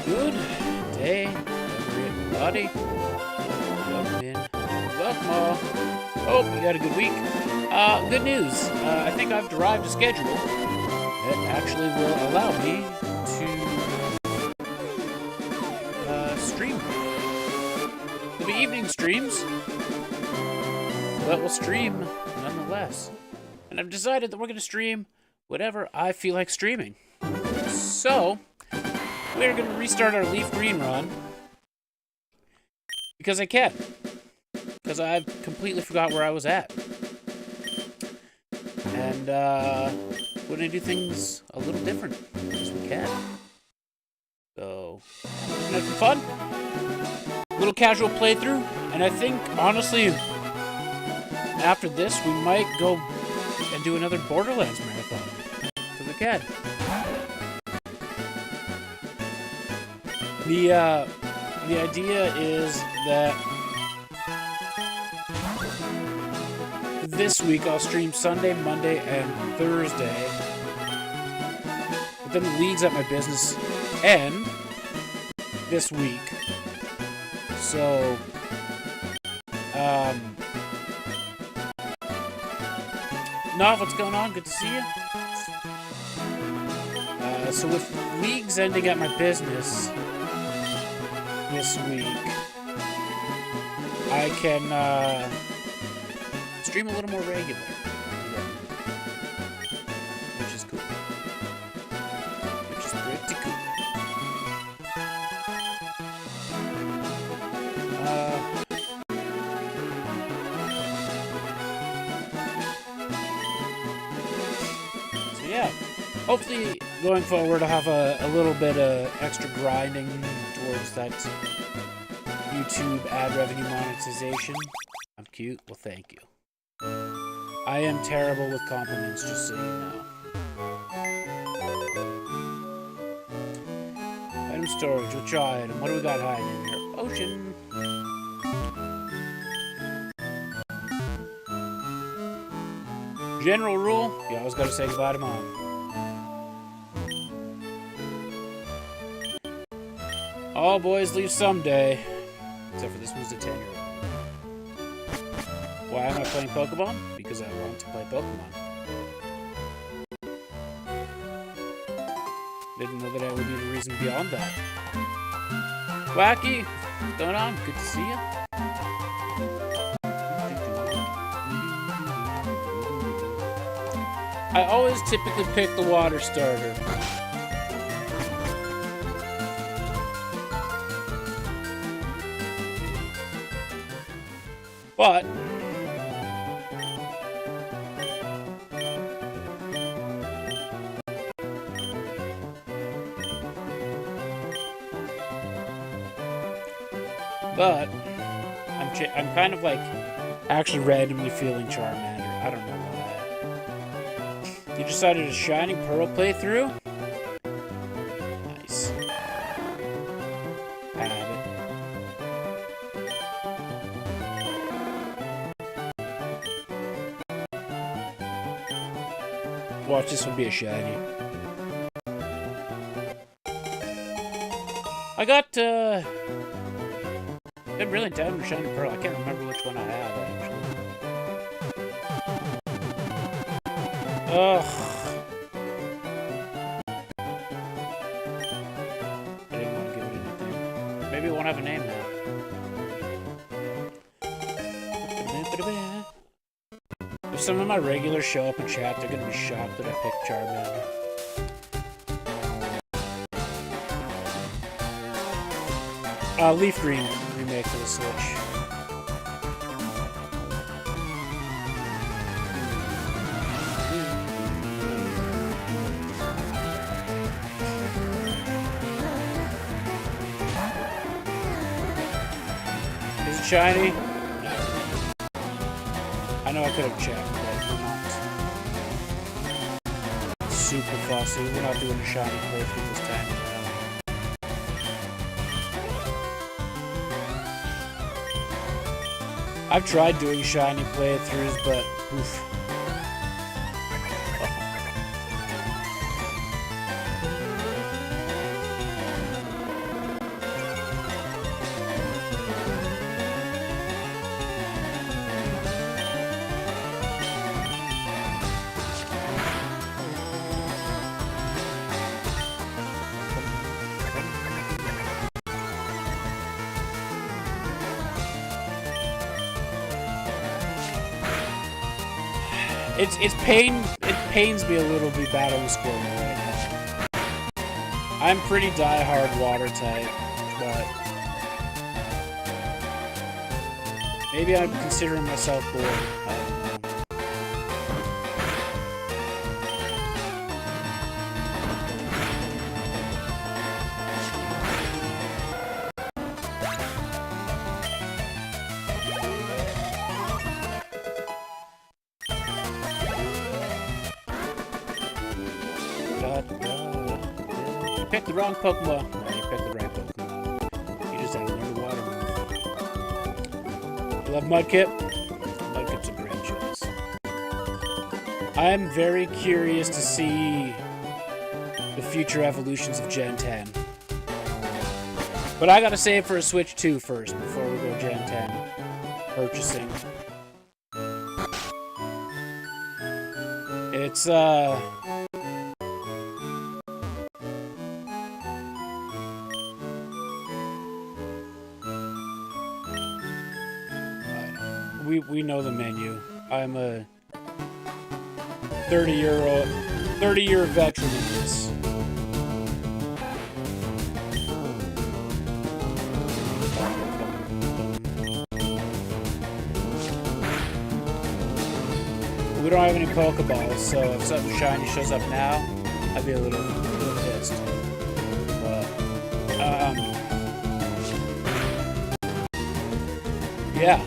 Good day, everybody. Welcome in. Welcome all. Hope you had a good week. Good news. I think I've derived a schedule that actually will allow me to stream. There'll be evening streams, but we'll stream nonetheless. And I've decided that we're going to stream whatever I feel like streaming. So, we're going to restart our Leaf Green run. Because I can. Because I've completely forgot where I was at. And, we're going to do things a little different as we can. So, we're going to have some fun. A little casual playthrough. And I think, honestly, after this, we might go and do another Borderlands marathon. Because we can. The idea is that this week I'll stream Sunday, Monday, and Thursday. But then the leagues at my business end this week. So, Nav, what's going on? Good to see you. So with leagues ending at my business this week, I can stream a little more regular, which is cool. Which is pretty cool. So yeah, hopefully going forward I'll have a little bit of extra grinding towards that YouTube ad revenue monetization. I'm cute? Well, thank you. I am terrible with compliments, just so you know. Item storage, which item? What do we got hiding in here? Potion. General rule, you always gotta say goodbye to Mom. All boys leave someday. Except for this one's a 10-year-old. Why am I playing Pokemon? Because I want to play Pokemon. Didn't know that I would need a reason beyond that. Wacky, what's going on? Good to see you. I always typically pick the water starter. But I'm kind of like actually randomly feeling Charmander. I don't know why. You decided a Shining Pearl playthrough? Nice. I have it. Watch, this one be a shiny. I got, been really down with Shining Pearl. I can't remember which one I have, actually. Ugh. I didn't want to give it anything. Maybe it won't have a name now. If some of my regulars show up in chat, they're gonna be shocked that I picked Charmander. Leaf Green remake for the Switch. Is it shiny? No. I know I could have checked, but we're not super fussy. We're not doing a shiny playthrough this time. I've tried doing shiny playthroughs, but oof. It pains me a little to be battling Squirtle right now. I'm pretty die-hard water type, but maybe I'm considering myself bored. I don't know. You picked the wrong Pokemon. No, you picked the right Pokemon. You just haven't learned the water move. You love Mudkip? Mudkip's a great choice. I'm very curious to see the future evolutions of Gen 10. But I gotta save for a Switch 2 first before we go Gen 10 purchasing. It's, we know the menu. I'm a 30-year veteran of this. We don't have any Pokeballs, so if something shiny shows up now, I'd be a little pissed. But, yeah.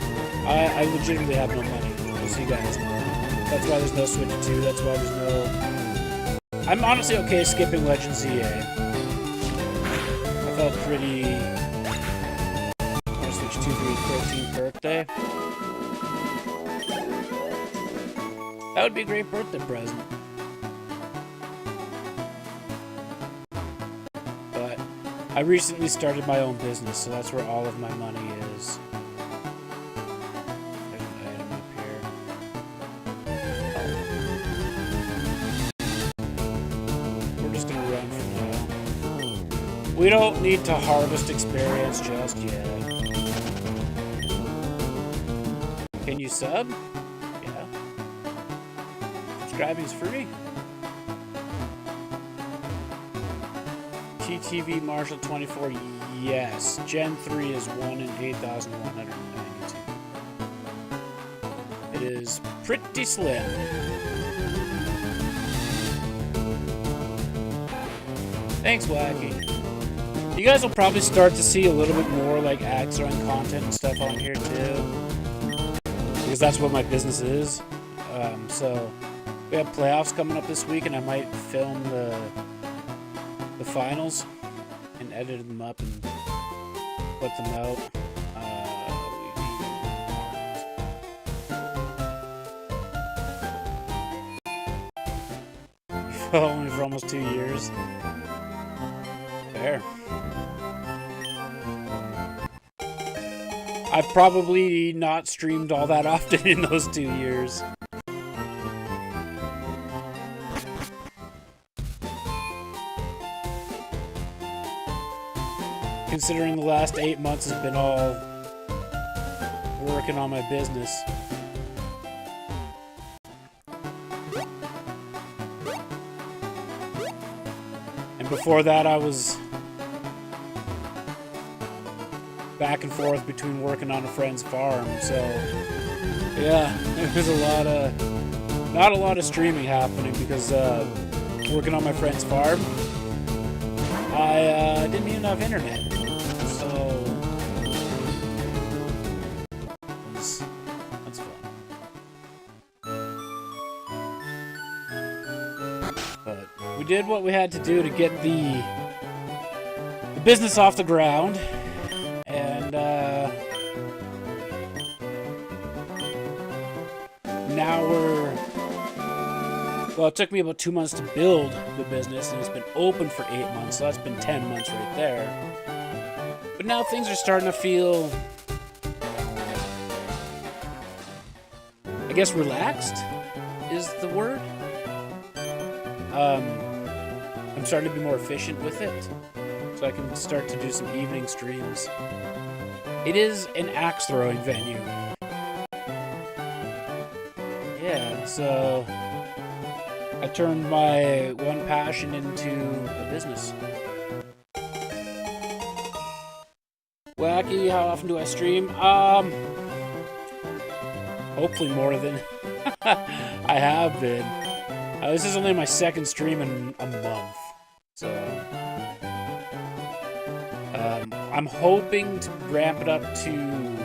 I legitimately have no money, as you guys know. That's why there's no Switch 2, that's why there's no... I'm honestly okay skipping Legends EA. I felt pretty... on Switch 2 for his 13th birthday. That would be a great birthday present. But I recently started my own business, so that's where all of my money is. We don't need to harvest experience just yet. Can you sub? Yeah. Subscribing's free. TTV Marshall 24, yes. Gen 3 is 1 in 8,192. It is pretty slim. Thanks, Wacky. You guys will probably start to see a little bit more like Axe-Run content and stuff on here too, because that's what my business is. So we have playoffs coming up this week, and I might film the finals and edit them up and put them out. Only for almost 2 years. Fair. I've probably not streamed all that often in those 2 years. Considering the last 8 months has been all working on my business. And before that, I was back and forth between working on a friend's farm, so yeah, there's not a lot of streaming happening because working on my friend's farm, I didn't even have internet, so that's fun. But we did what we had to do to get the business off the ground. Now well, it took me about 2 months to build the business, and it's been open for 8 months, so that's been 10 months right there. But now things are starting to feel, I guess, relaxed is the word. I'm starting to be more efficient with it, so I can start to do some evening streams. It is an axe throwing venue. Yeah, So I turned my one passion into a business. Wacky, how often do I stream? Hopefully more than I have been. This is only my second stream in a month. So I'm hoping to ramp it up to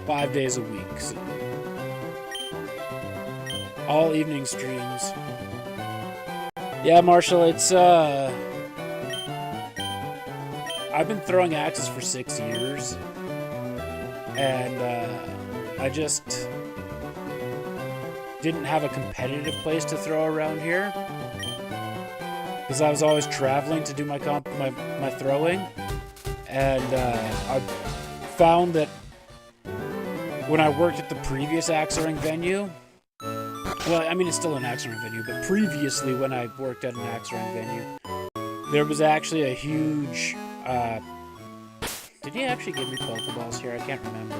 5 days a week. So all evening streams. Yeah, Marshall, it's I've been throwing axes for 6 years, and I just didn't have a competitive place to throw around here because I was always traveling to do my throwing, and I found that when I worked at the previous axe throwing venue, well, I mean, it's still an axe throwing venue, but previously when I worked at an axe throwing venue, there was actually a huge, did he actually give me Pokeballs here? I can't remember.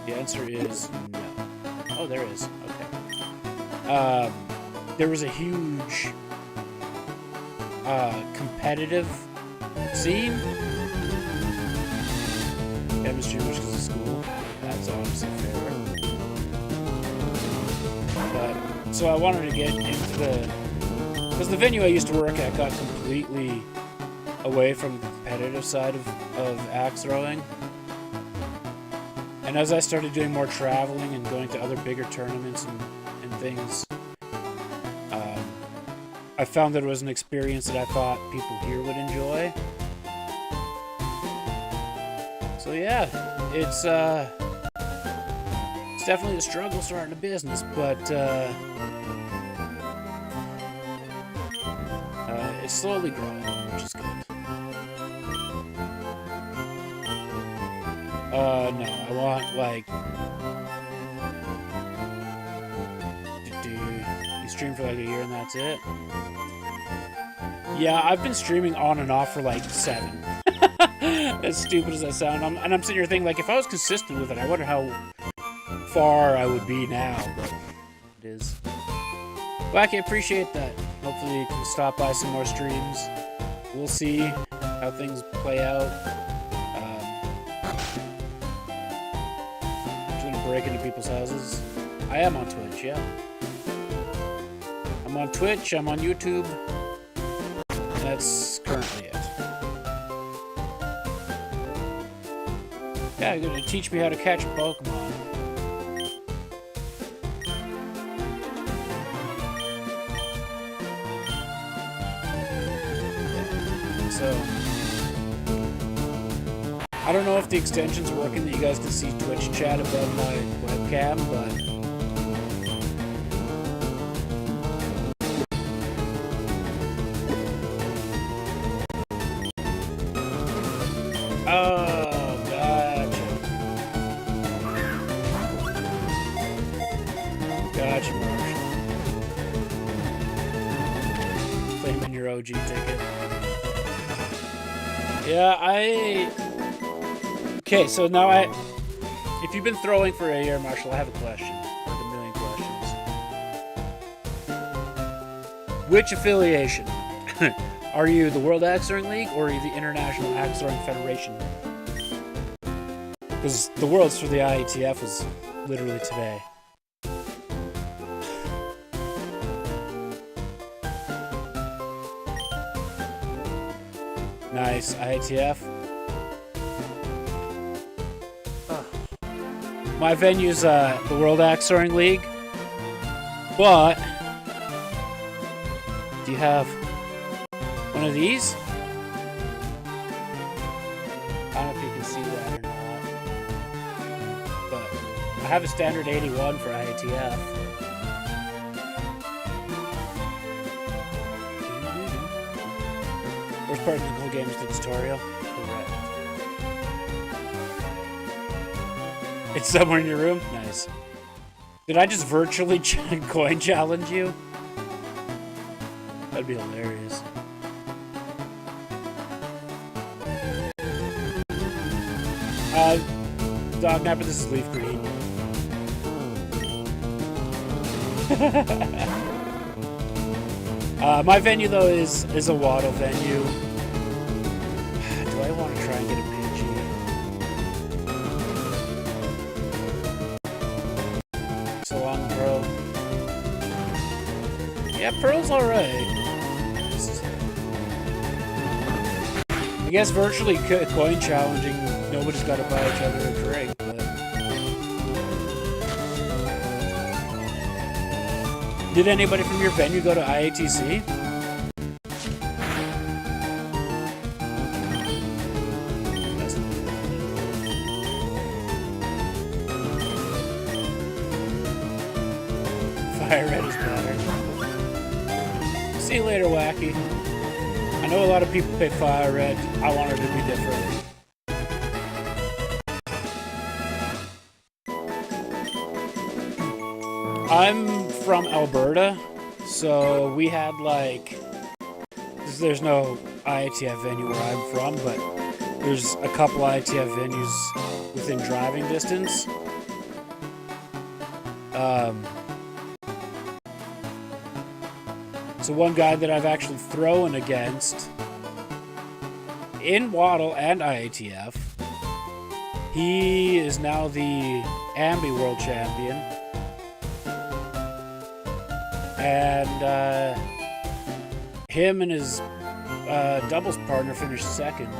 The answer is no. Oh, there is. Okay. There was a huge, competitive scene. Chemistry, which is a school. That's obviously fair. But, so I wanted to get into because the venue I used to work at got completely away from the competitive side of axe throwing. And as I started doing more traveling and going to other bigger tournaments and things, I found that it was an experience that I thought people here would enjoy. So yeah, it's definitely a struggle starting a business, but it's slowly growing, which is good. No, I want, like, you stream for like a year and that's it? Yeah, I've been streaming on and off for like 7. As stupid as that sounds. And I'm sitting here thinking, like, if I was consistent with it, I wonder how far I would be now, but it is. Wacky, I appreciate that. Hopefully you can stop by some more streams. We'll see how things play out. Break into people's houses. I am on Twitch, yeah. I'm on Twitch, I'm on YouTube. That's currently it. Yeah, you're gonna teach me how to catch a Pokemon. So I don't know if the extension's working that you guys can see Twitch chat above my webcam, but oh, gotcha. Gotcha, Marshall. Claiming your OG ticket. Yeah, okay, so now if you've been throwing for a year, Marshall, I have a question. Like a million questions. Which affiliation? Are you the World Axe Throwing League or are you the International Axe Throwing Federation? Because the Worlds for the IATF was literally today. Nice, IATF. My venue's the World Axe Throwing League, but do you have one of these? I don't know if you can see that or not, but I have a standard 81 for IATF. First part of the whole game is the tutorial. Correct. It's somewhere in your room? Nice. Did I just virtually coin challenge you? That'd be hilarious. Dog Napper, this is Leaf Green. My venue though is a Waddle venue. Do I want to try and get a Pidgey? So long, Pearl. Yeah, Pearl's alright. I guess virtually coin challenging, nobody's got to buy each other a drink, but... Did anybody from your venue go to IATC? Fire red is better. See you later, Wacky. I know a lot of people pick fire red. I want it to be different. I'm from Alberta, so we had like... There's no IATF venue where I'm from, but there's a couple IATF venues within driving distance. So one guy that I've actually thrown against in Waddle and IATF, he is now the Ambi World Champion. And him and his doubles partner finished second.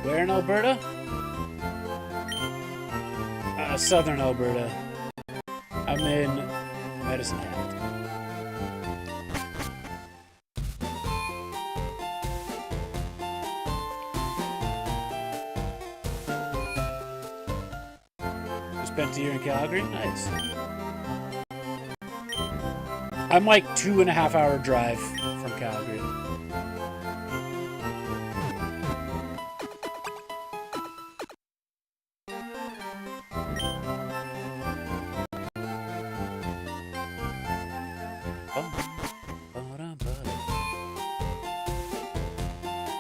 Where in Alberta? Southern Alberta. I'm in Medicine Hat. You spent a year in Calgary? Nice. I'm like 2.5 hour drive from Calgary.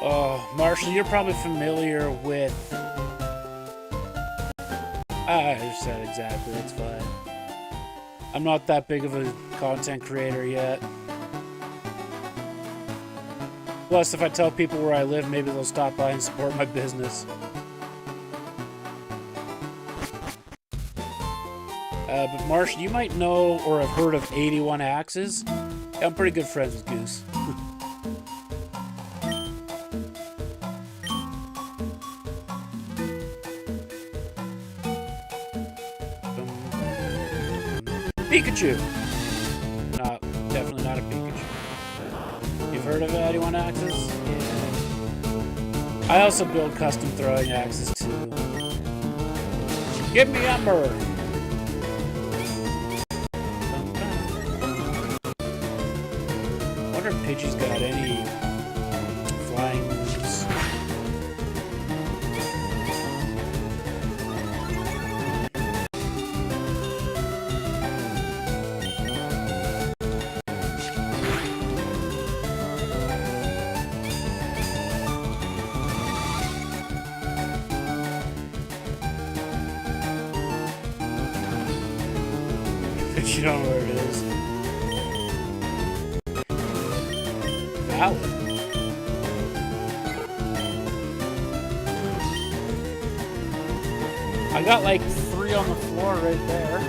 Oh, Marshall, you're probably familiar with... I just said exactly, it's fine. I'm not that big of a content creator yet. Plus, if I tell people where I live, maybe they'll stop by and support my business. But Marshall, you might know or have heard of 81 Axes. Yeah, I'm pretty good friends with Goose. Pikachu! No, definitely not a Pikachu. You've heard of 81 Axes? Yeah. I also build custom throwing axes too. Give me Umber! I wonder if Pidgey's got any flying moves. You don't know where it is. Valid. I got like 3 on the floor right there.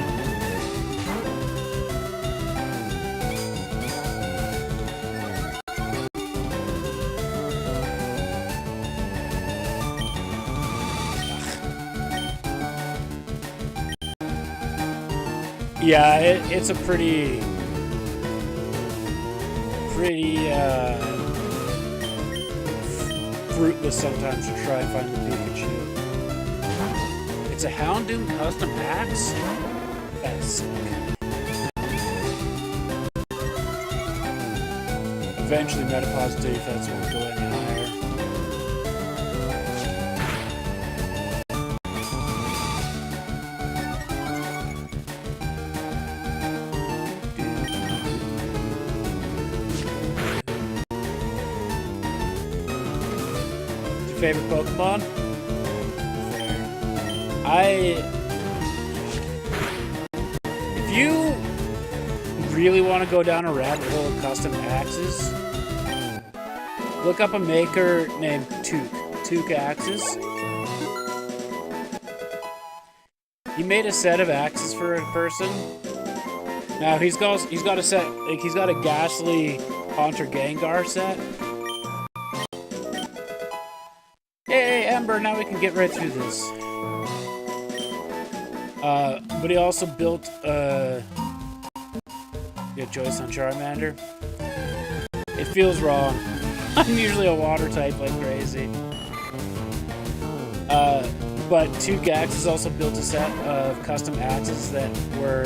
Yeah, it's a pretty fruitless sometimes to try and find the Pikachu. It's a Houndoom custom axe? That's sick. Eventually Metapod's defense won't go any higher. Favorite Pokemon? Fair. If you really want to go down a rabbit hole of custom axes, look up a maker named Took Axes. He made a set of axes for a person. Now he's got a set, like he's got a Ghastly Haunter Gengar set. Hey, Ember, now we can get right through this. But he also built Joyce on Charmander. It feels wrong. I'm usually a water type like crazy. But Took Axes also built a set of custom axes that were...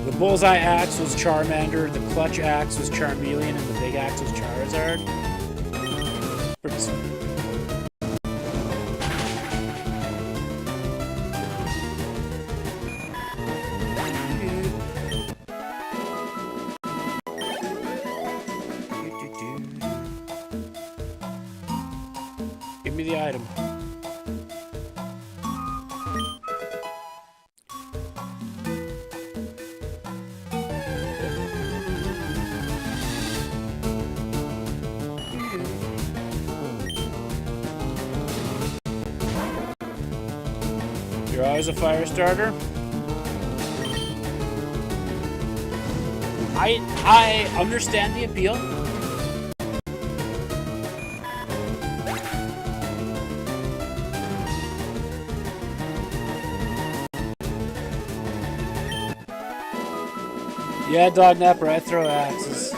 The Bullseye Axe was Charmander, the Clutch Axe was Charmeleon, and the Big Axe was Charizard. Pretty sweet. Give me the item. You're always a fire starter. I understand the appeal. Yeah, Dog Napper, I throw axes.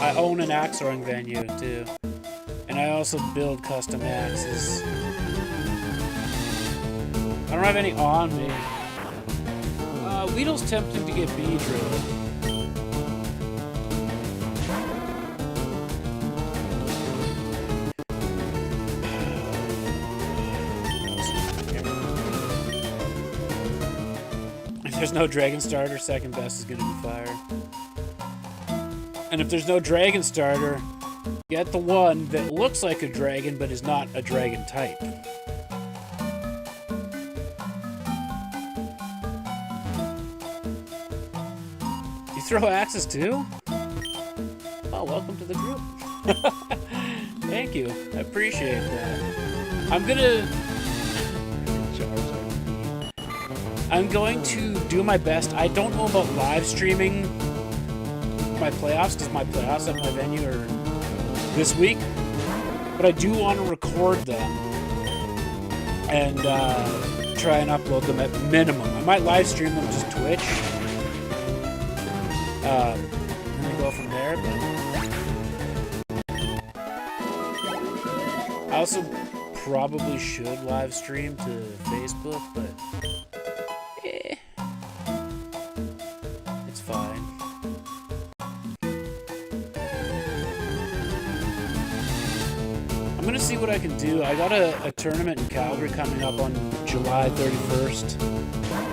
I own an axe throwing venue too. And I also build custom axes. I don't have any on me. Weedle's tempting to get Beedrill. If there's no Dragon Starter, second best is gonna be Fire. And if there's no Dragon Starter, get the one that looks like a dragon but is not a dragon type. You throw axes too? Oh, welcome to the group. Thank you. I appreciate that. I'm going to do my best. I don't know about live streaming my playoffs because my playoffs at my venue are this week, but I do want to record them and try and upload them at minimum. I might live stream them just Twitch, and then go from there. But I also probably should live stream to Facebook, but it's fine. I'm gonna see what I can do. I got a tournament in Calgary coming up on July 31st,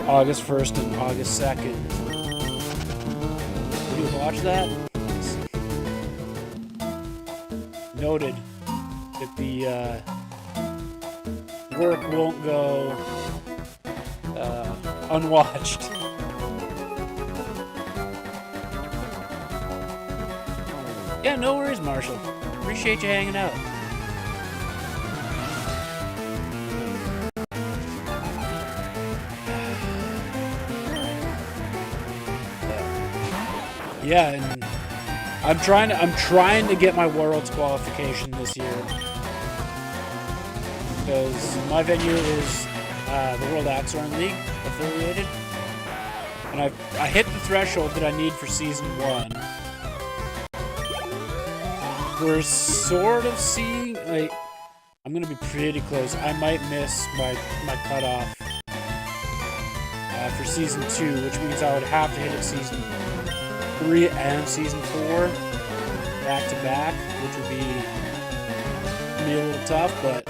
August 1st, and August 2nd. Will you watch that? Noted that the work won't go unwatched. Yeah, no worries, Marshall. Appreciate you hanging out. Yeah, and I'm trying to get my Worlds qualification this year because my venue is the World Axorn League affiliated, and I hit the threshold that I need for Season 1. We're sort of seeing, like, I'm gonna be pretty close. I might miss my cutoff for Season 2, which means I would have to hit it Season 3 and Season 4 back to back, which would be a little tough, but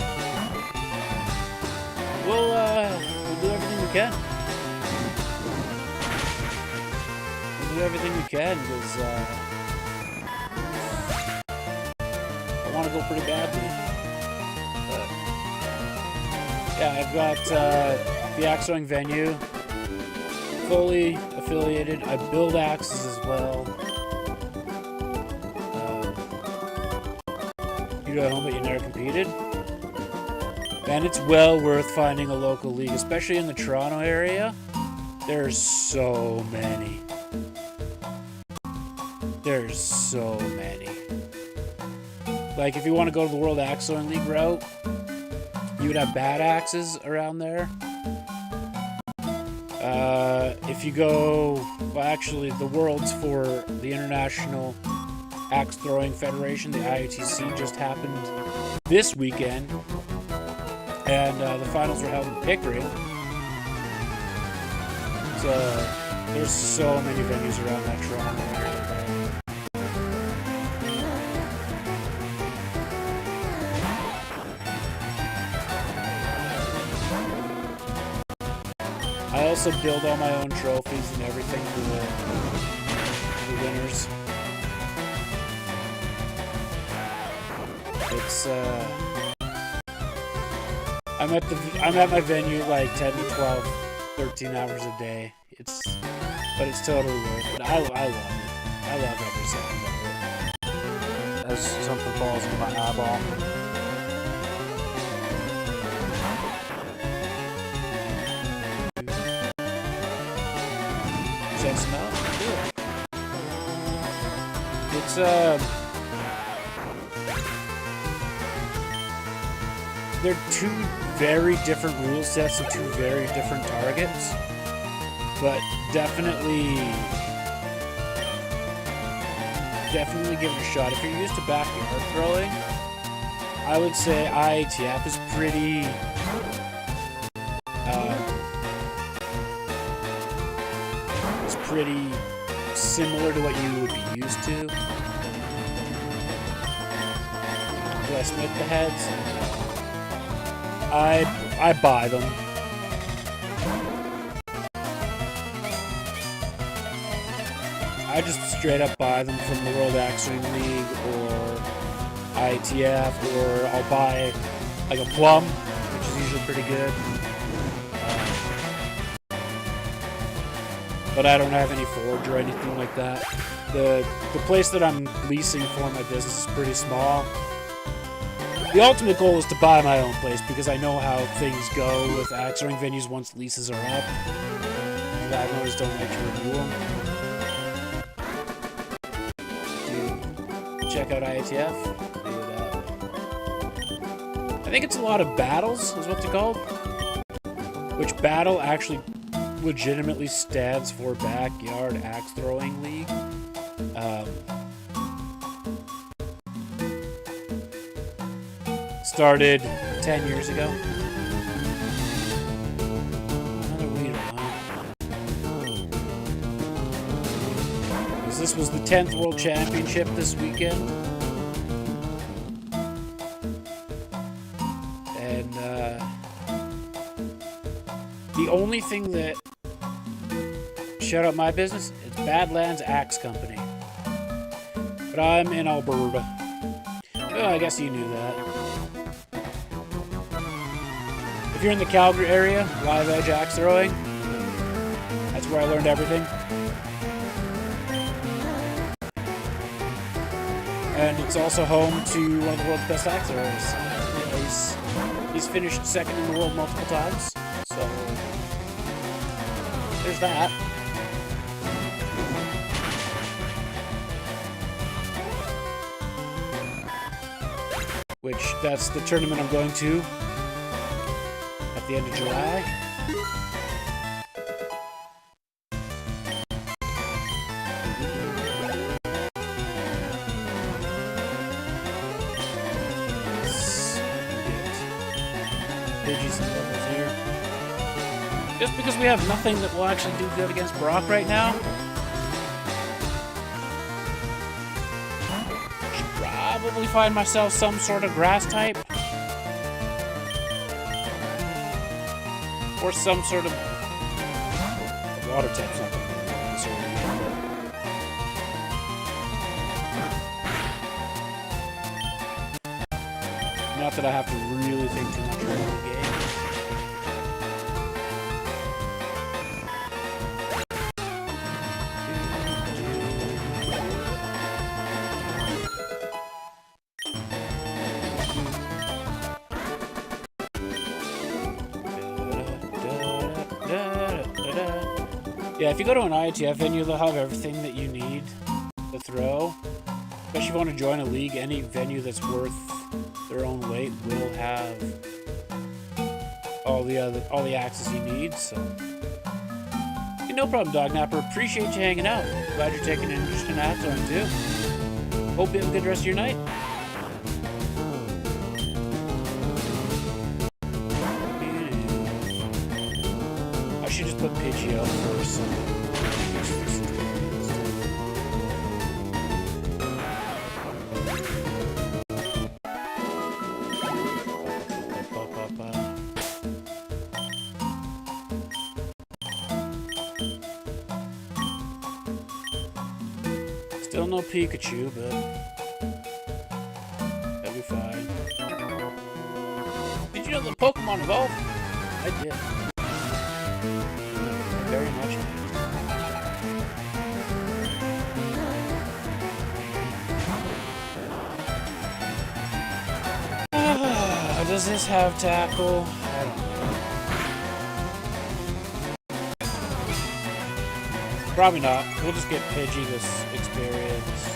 we'll do everything we can. We'll do everything we can because I want to go pretty badly. But Yeah, I've got the axe throwing venue, fully affiliated. I build axes as well. You do at home, but you never competed. And it's well worth finding a local league, especially in the Toronto area. There's so many. There's so many. Like, if you want to go to the World Axe Throwing League route, you would have bad axes around there. If you go... Well, actually, the Worlds for the International Axe Throwing Federation, the IATC, just happened this weekend. And the finals were held in Pickering. So, there's so many venues around that Toronto area. I also build all my own trophies and everything for the winners. It's I'm at my venue like 10 to 12, 13 hours a day. But it's totally worth it. I love it. I love every second of it. As something falls into my eyeball. Does that smell? Cool. It's they're two very different rule sets and two very different targets, but definitely give it a shot. If you're used to backyard throwing, I would say IATF is pretty similar to what you would be used to. Do I split the heads? I buy them. I just straight up buy them from the World Axe Throwing League or IATF, or I'll buy like a plum, which is usually pretty good. But I don't have any forge or anything like that. The place that I'm leasing for my business is pretty small. The ultimate goal is to buy my own place because I know how things go with axe throwing venues once leases are up. And I've noticed don't like to renew them. Check out IATF. I think it's a lot of battles, is what they're called. Which battle actually legitimately stands for Backyard Axe Throwing League. Started 10 years ago. Another weed because this was the 10th World Championship this weekend. And the only thing that shut up my business is Badlands Axe Company. But I'm in Alberta. Oh, I guess you knew that. If you're in the Calgary area, Live Edge Axe Throwing, that's where I learned everything. And it's also home to one of the world's best axe throwers. He's finished second in the world multiple times, so there's that. Which, that's the tournament I'm going to at the end of July. Pidgeys and levels here. Just because we have nothing that will actually do good against Brock right now. Should probably find myself some sort of grass type. Or some sort of water type's not going to be necessarily. Not that I have to really think too much about the game. Yeah, if you go to an IETF venue, they'll have everything that you need to throw. Especially if you want to join a league, any venue that's worth their own weight will have all the access you need. So, hey, no problem, Dog Napper. Appreciate you hanging out. Glad you're taking an interest in Avatar too. Hope you have a good rest of your night. I should just put Pidgey out first. Still no Pikachu, but that'll be fine. Did you know the Pokemon evolve? I did. Very much. Does this have tackle? I don't know. Probably not. We'll just get Pidgey this experience.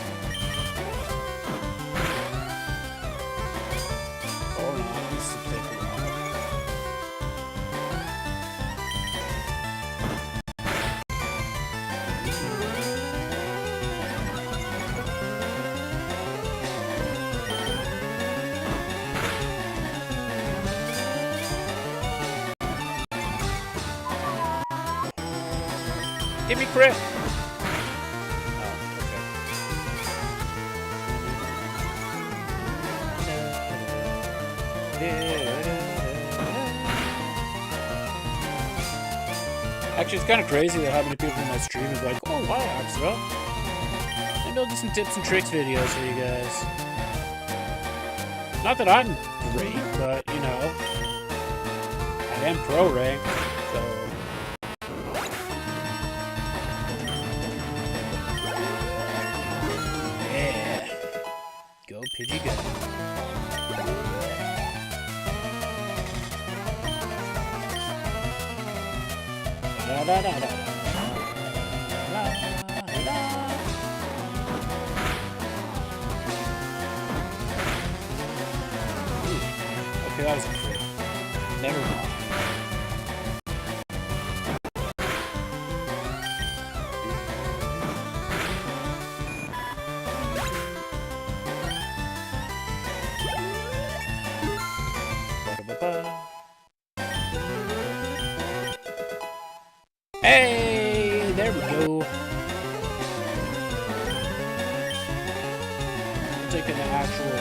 Or not. This will take a while. Give me crit! Actually, it's kind of crazy that how many people in my stream is like, oh, why, Axel? Maybe I'll do some tips and tricks videos for you guys. Not that I'm great, but, you know, I am pro rank, so... Yeah. Go, Pidgey, go. Da da da da da. La, la. Ooh. Okay, that was a crit. Never mind. Hey, there we go. I'm taking the actual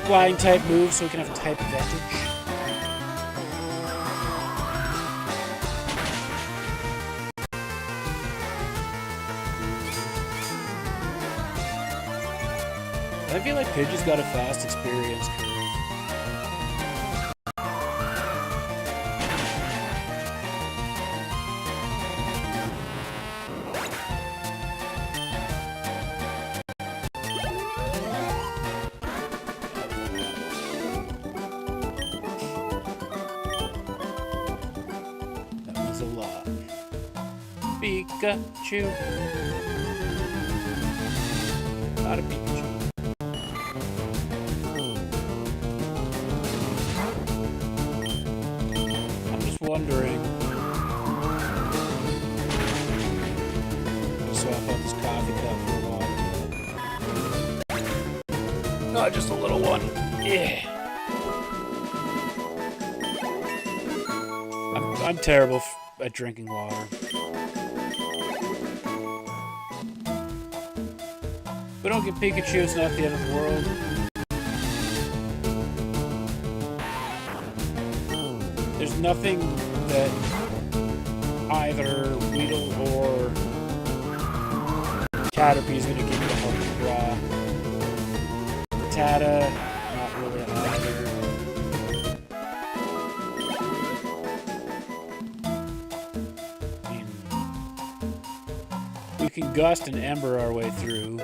flying type move so we can have type advantage. I feel like Pidgey's got a fast experience curve. A lot. Pikachu. Not a Pikachu. I'm just wondering. I'll swap out this coffee cup for a while. Not just a little one. Yeah. I'm terrible at drinking water. We don't get Pikachu, it's not the end of the world. There's nothing that either Weedle or Caterpie is going to give you the Harpy Draw. Tata, not really either. We can Gust and Ember our way through.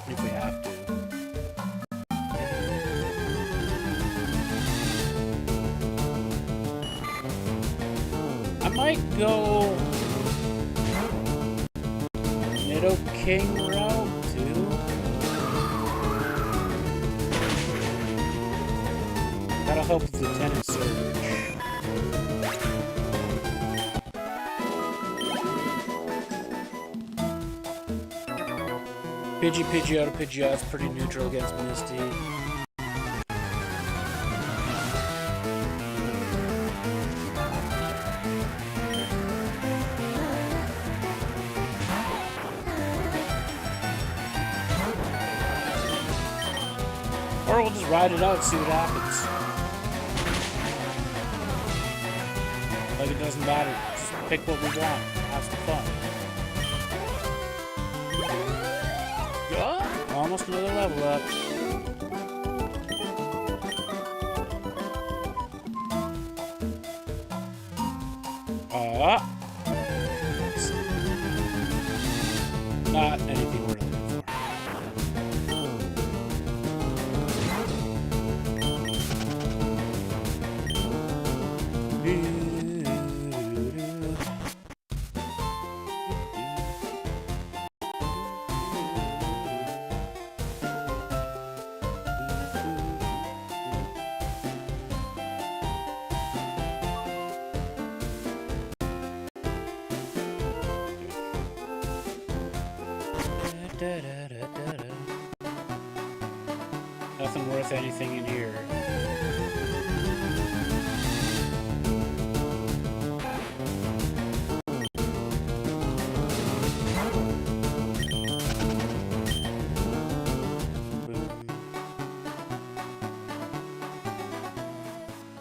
If we have to. might go Nidoking route too. That'll help with Lieutenant Surge. Pidgeotto Pidgeot's pretty neutral against Misty. Or we'll just ride it out and see what happens. Like it doesn't matter. Just pick what we want. Have some fun. Almost another level up. Not anything we're looking for. Nothing worth anything in here.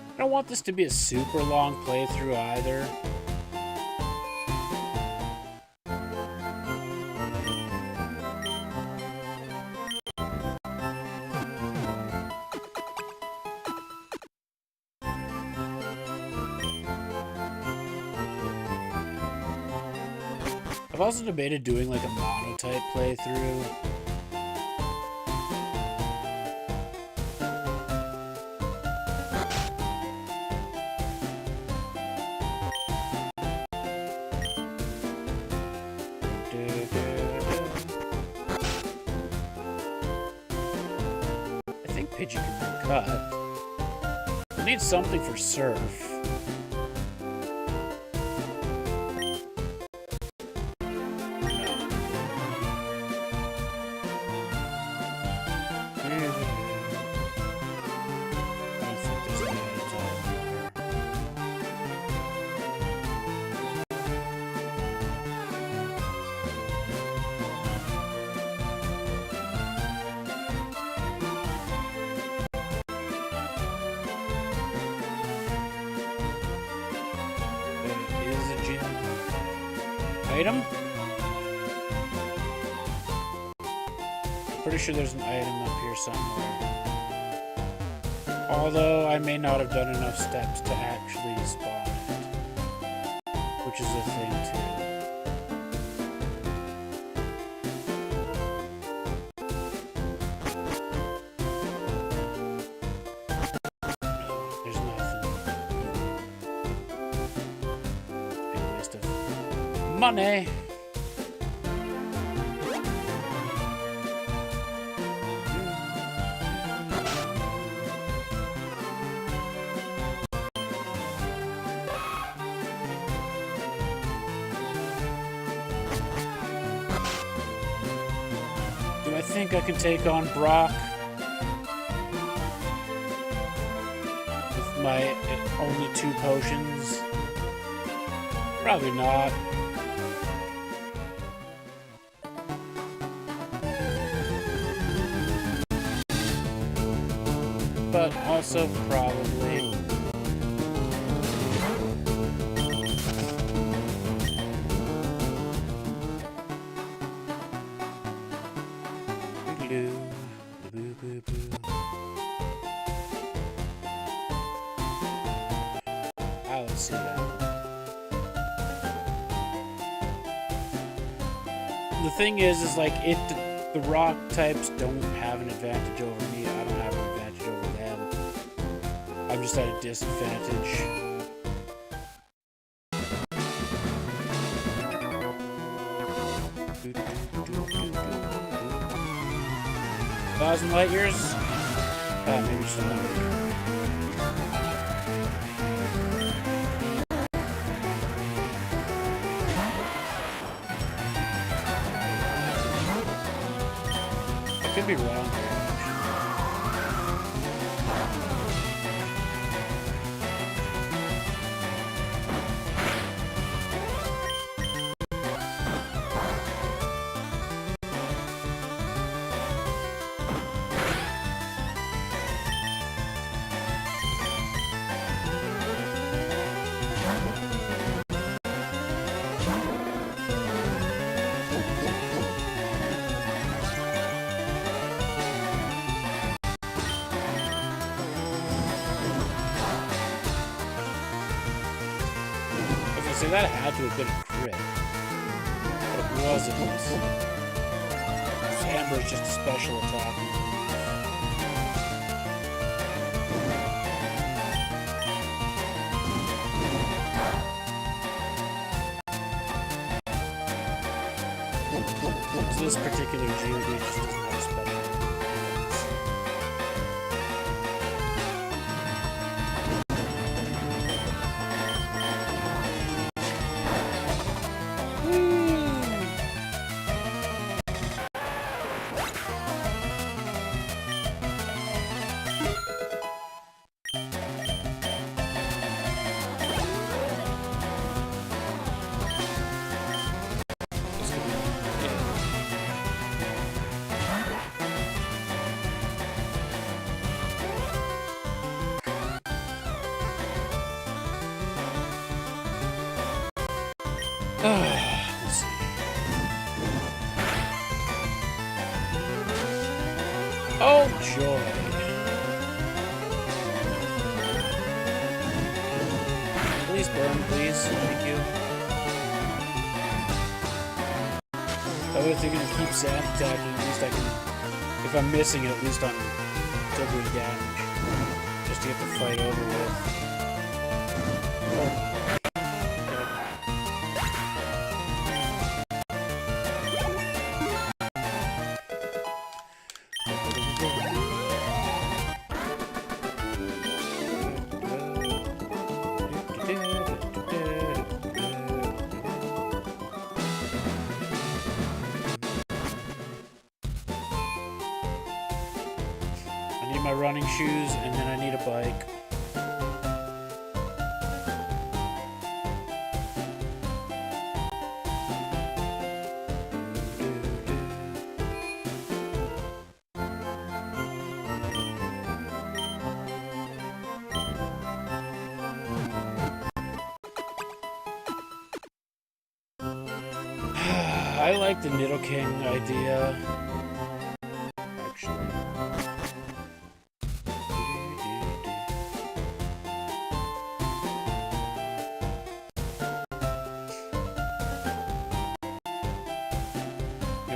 I don't want this to be a super long playthrough either. I've also debated doing like a mono-type playthrough. I think Pidgey can be cut. I need something for Surf. Item? Pretty sure there's an item up here somewhere. Although I may not have done enough steps to actually spawn it. Which is a thing too. There's nothing. Big waste of money. Do I think I can take on Brock with my only 2 potions? Probably not. But also probably. Let's see that. The thing is like if the rock types don't have an advantage over me, I don't have an advantage over them. I'm just at a disadvantage. 1,000 light years? Maybe just 100. I could be wrong here. So that had to have been a crit. But it wasn't. This hammer is just a special attack. So this particular Geodude just doesn't have special. Let's see. Oh, joy. Please burn, please. Thank you. I would think if I keep sand attacking, at least I can... If I'm missing it, at least I'm still doing damage. Just to get the fight over with. Oh. My running shoes, and then I need a bike. I like the Nidoking idea. Actually.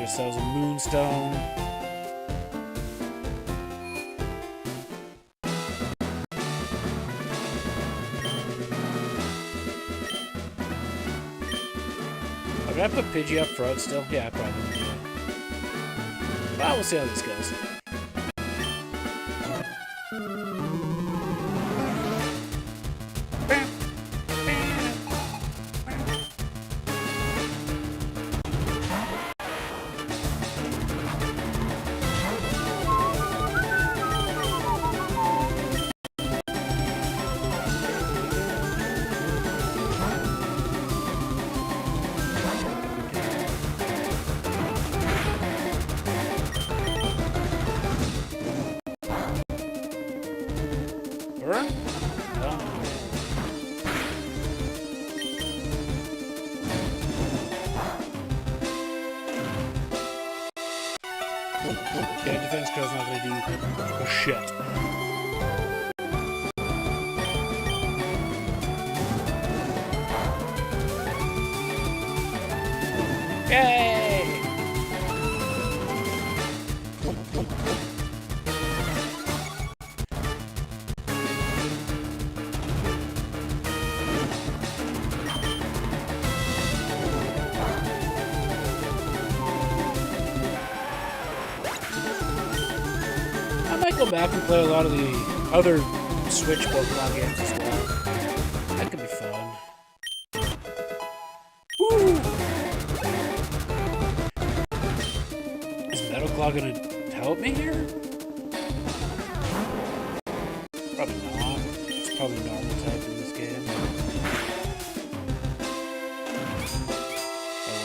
Ourselves a Moonstone. Did I put Pidgey up front still? Yeah, I probably did. Well, we'll see how this goes. Burn? Oh. Okay, defense goes not gonna do a shit. Yay! might go back and play a lot of the other Switch Pokemon games as well. That could be fun. Woo! Is Metal Claw gonna help me here? Probably not. It's probably normal type in this game. Oh,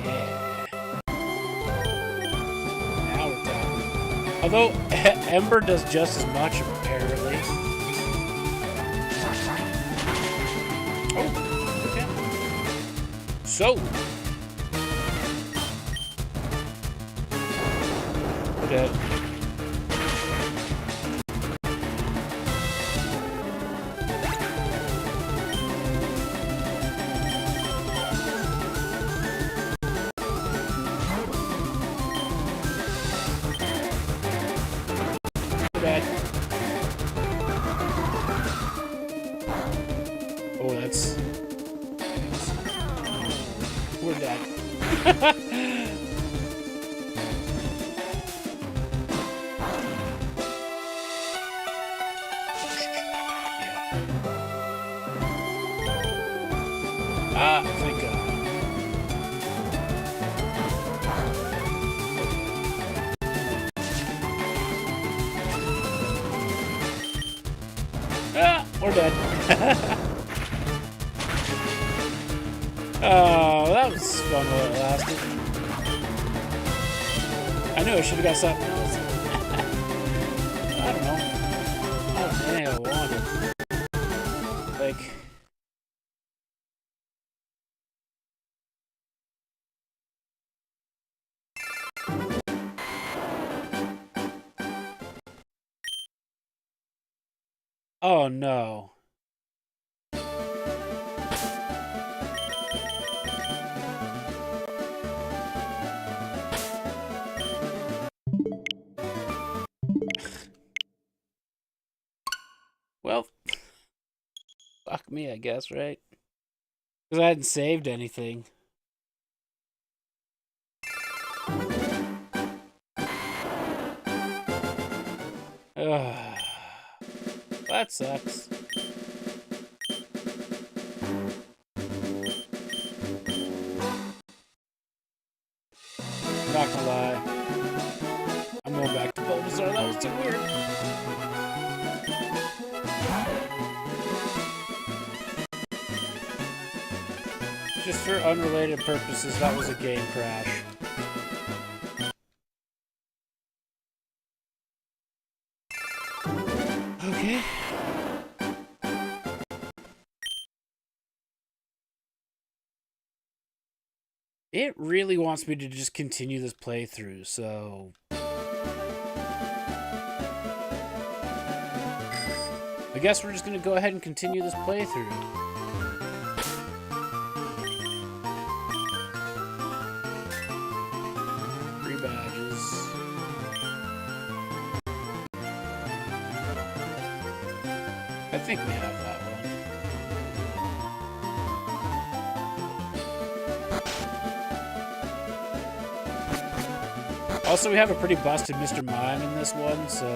wait. Yeah. Now we're talking. Although, Ember does just as much, apparently. Oh, okay. So. We're dead. Oh, that's... We're dead. Thank God. We're dead. Oh, that was fun while it lasted. I knew I should have got something else. I don't know. I don't think I wanted. Like... Oh no. Well, fuck me, I guess, right? Because I hadn't saved anything. That sucks. Not gonna lie. I'm going back to Bulbasaur. That was too weird. Just for unrelated purposes, that was a game crash. Okay. It really wants me to just continue this playthrough, so... I guess we're just gonna go ahead and continue this playthrough. 3 badges. I think we have that one. Also, we have a pretty busted Mr. Mime in this one, so...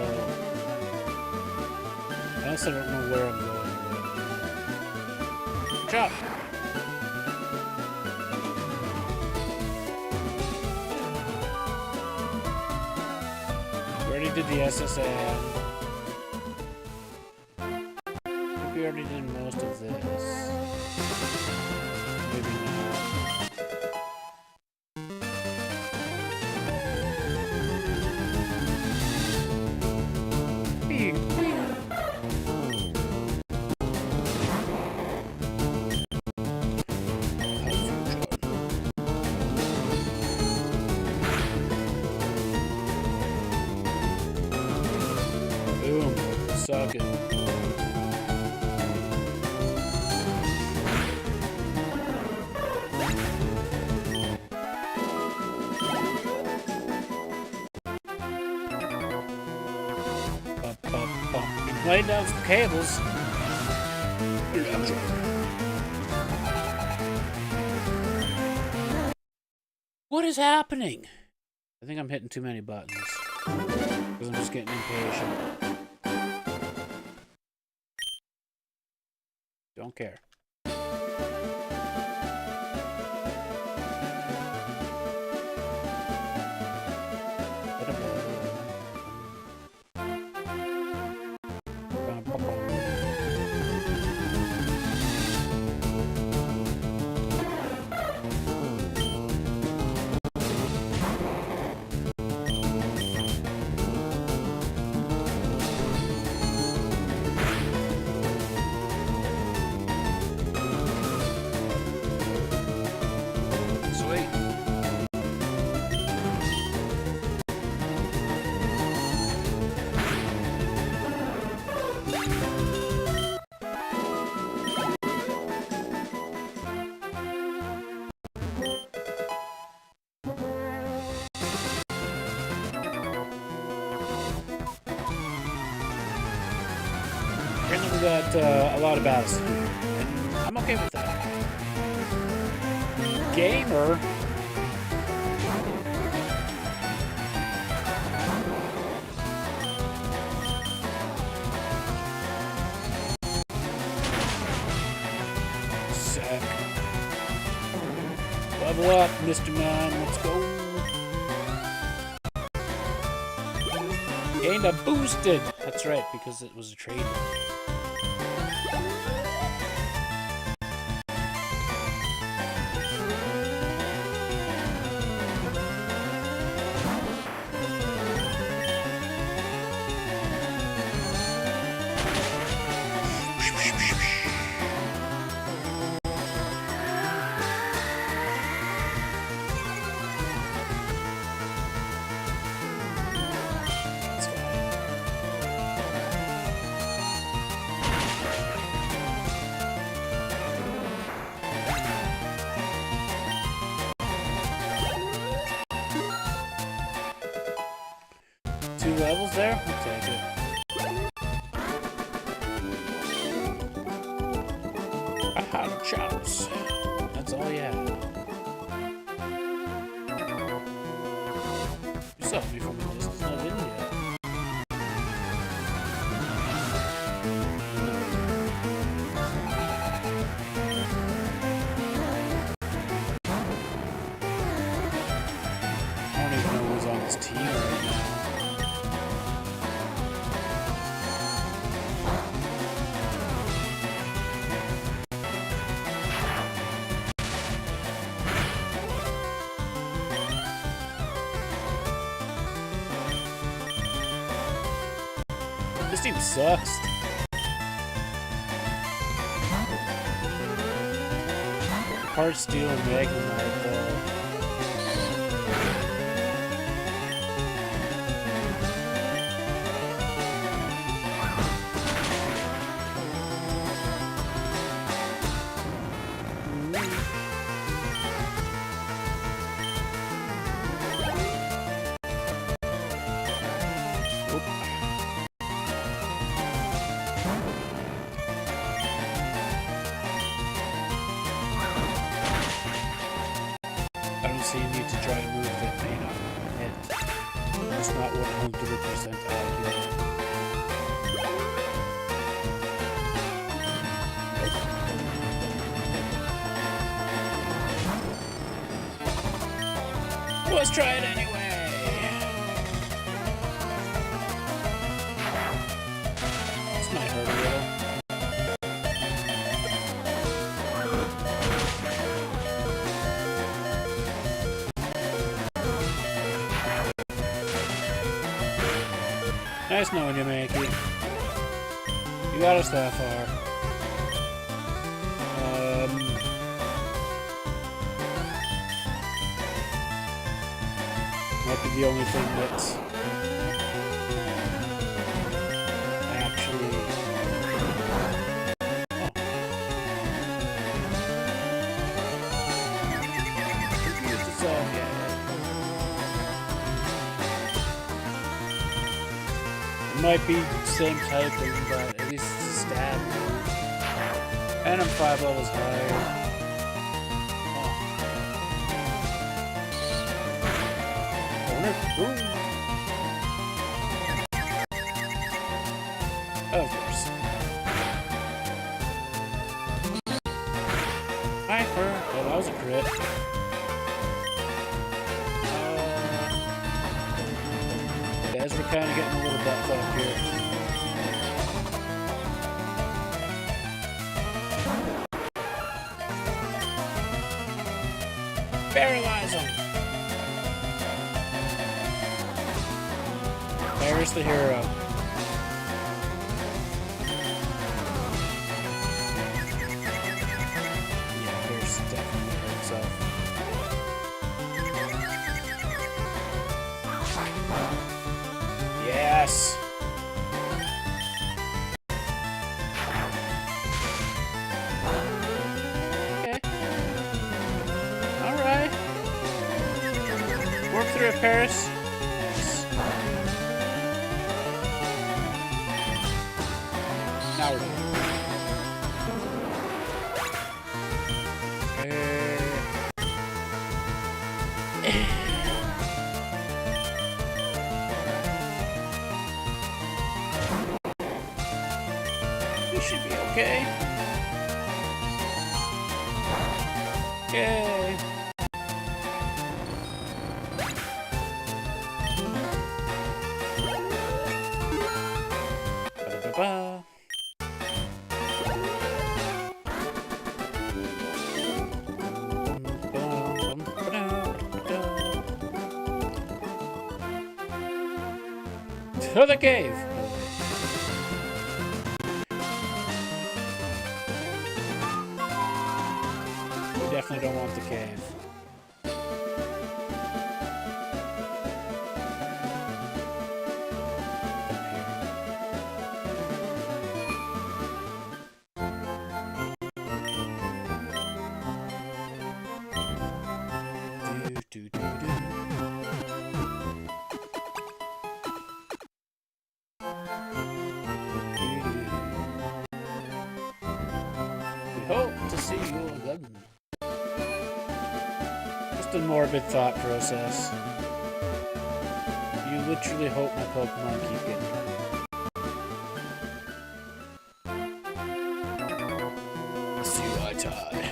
I also don't know where I'm going with it. Good job! We already did the SSN. I think we already did most of this. Maybe not. Boom. Suck it. Laying down some cables. What is happening? Are think I'm hitting too many buttons. Because I'm just getting impatient. Don't care. Apparently we got a lot of battles to do, and I'm okay with that. Gamer! Sick. Level up, Mr. Man, let's go! Gained a boosted! That's right, because it was a trade. Levels there? I'll take it. I had chops. That's all you had. You saw me from a distance, now, didn't you? I don't even know who's on this team right now. This team sucks. Heart Steel and Magnemite though. So you need to try a move that may not hit. It's not 100% accurate. Let's try it anyway! This might hurt a little. Nice knowing you, Mankey. You got us that far. Might be the only thing that's actually... Might be same typing, but at least it's a stab move. And I'm 5 levels higher. Oh. corner. Boom. Of course. Hyper. Oh, that was a crit. Guys, we're kind of getting a little butt fucked here. Paralyze him! There's the hero. Yeah, there's definitely himself. Yes! Okay. Alright. Work through it, Paris. Now we're done. We should be okay. Okay. Ba-da-ba-ba. To the cave! We definitely don't want the cave. Hope to see you again. Just a morbid thought process. You literally hope my Pokemon keep getting better. See you eye to eye.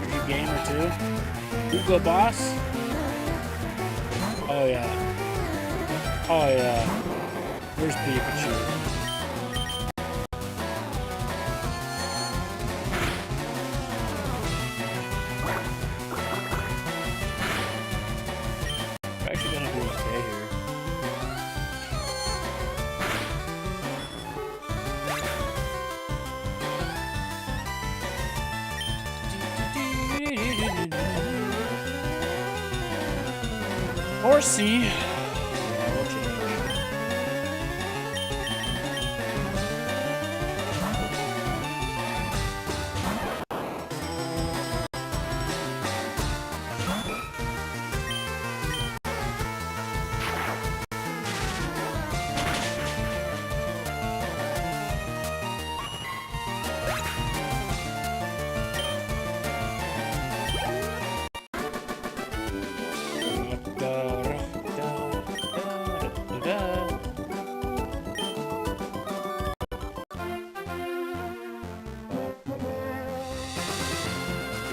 Are you gamer too? Google Boss? Oh yeah. Oh yeah. Where's Pikachu? We're actually gonna do okay here. Horsey.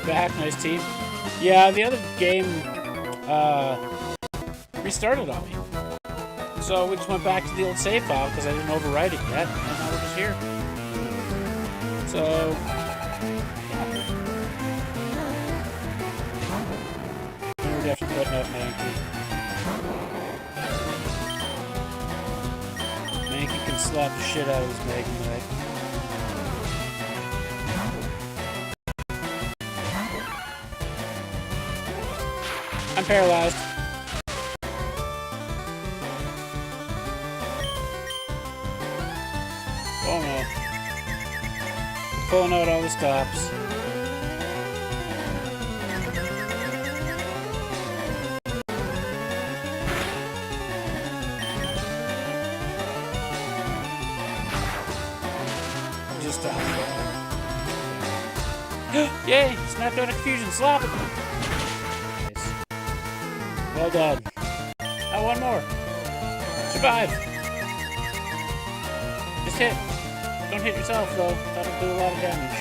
Back, nice team. Yeah, the other game restarted on me. So we just went back to the old save file because I didn't overwrite it yet, and now we're just here. So, yeah. We're definitely putting up Mankey. Mankey can slap the shit out of his Magnemite. I'm paralyzed. Oh no. Pulling out all the stops. Just stop. Yay! Snapped out of confusion. Slap it. Nice. Well done. Oh, one more. Survive. Just hit. Don't hit yourself though. That'll do a lot of damage.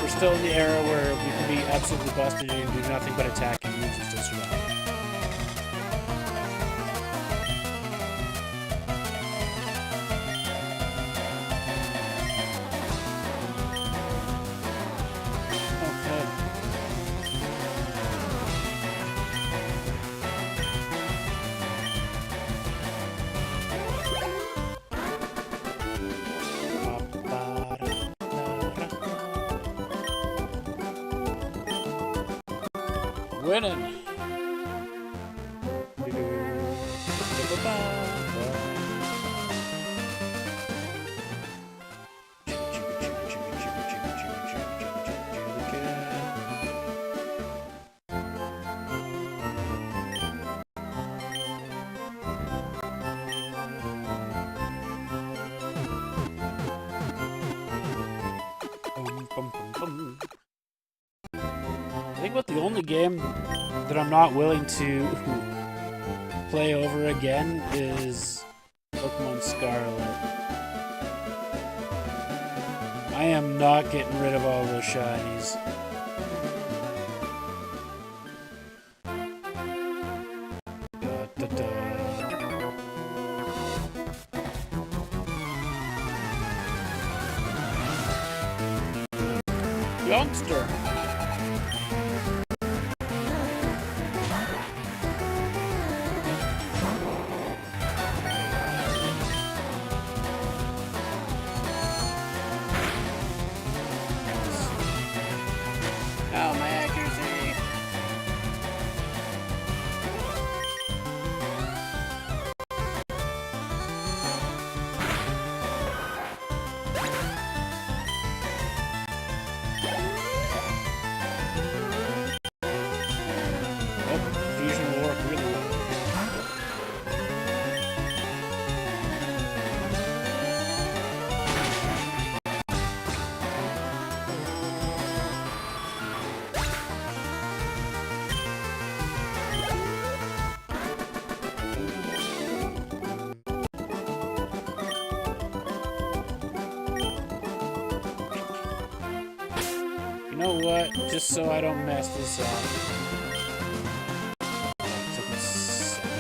We're still in the era where we can be absolutely busted and do nothing but attacking moves and still survive. Winning. I think about the only game that I'm not willing to play over again is Pokemon Scarlet. I am not getting rid of all those shinies. Youngster. Oh, my accuracy! Oh, fusion will work really well. You know what? Just so I don't mess this up. Took me 7.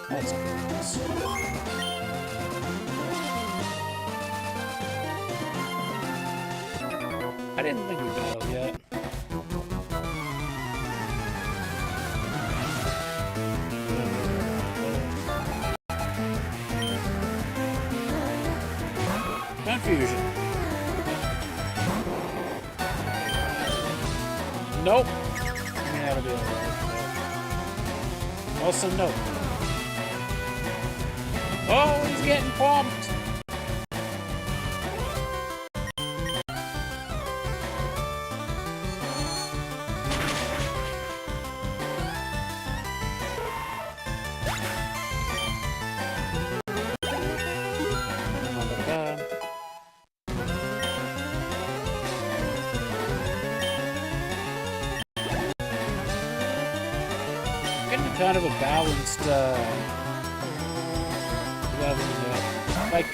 That's close. I didn't think we battled yet. Confusion. Nope. I mean, that'll be alright. Also, nope. Oh, he's getting pumped. Kind of a balanced leveling up. Like,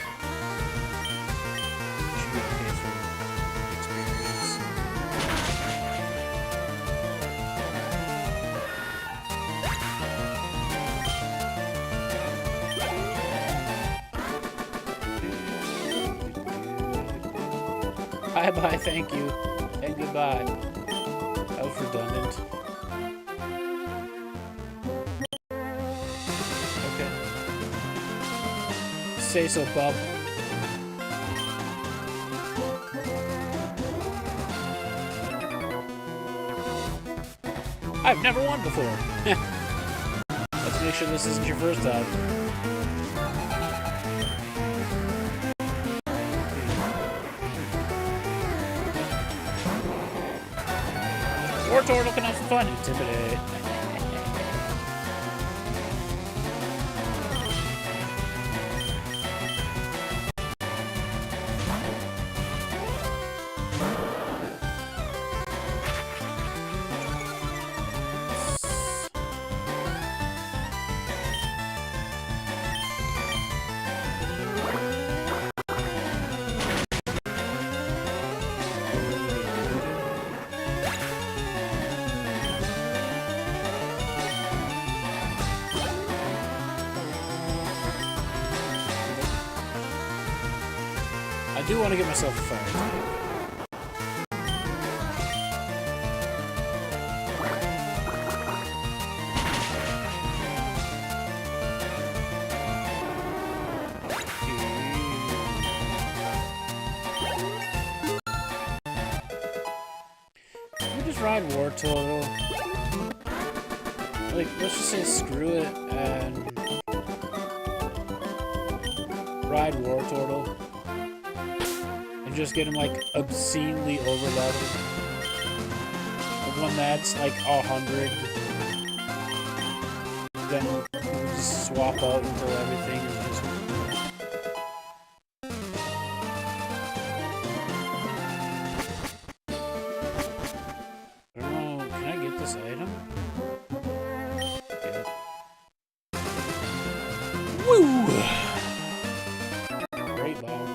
should be okay for experience. Bye-bye, thank you, and goodbye. That was redundant. Say so, bub. I've never won before. Let's make sure this isn't your first time. Wartortle can have some fun. Intimidate. I do want to get myself a fire type. Can we just ride Wartortle? Like, let's just say screw it and ride Wartortle. And just get him like obscenely overleveled. The one that's like 100. Then we'll just swap out until everything is just. I don't know, can I get this item? Yep. Woo! Great ball.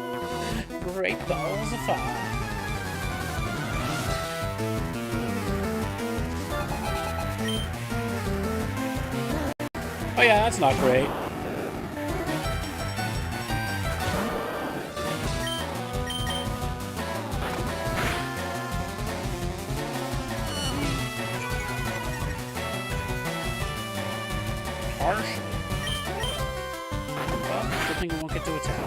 Great balls of fire. Oh yeah, that's not great. Harsh. Well, good thing we won't get to attack.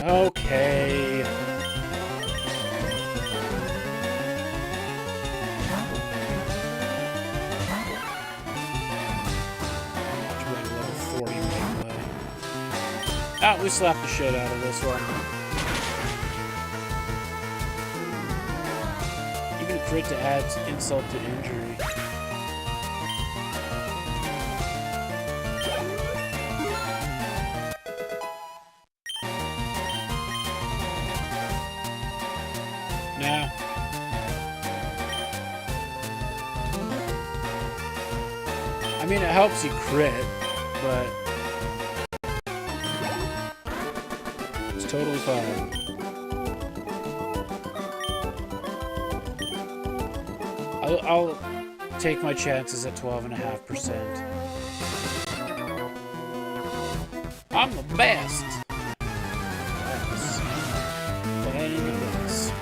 Okay. Level 40 right away. Ah, we slapped the shit out of this one. Even a crit to add insult to injury. Nah. I mean, it helps you crit, but it's totally fine. I'll take my chances at 12.5%. I'm the best. And in the best.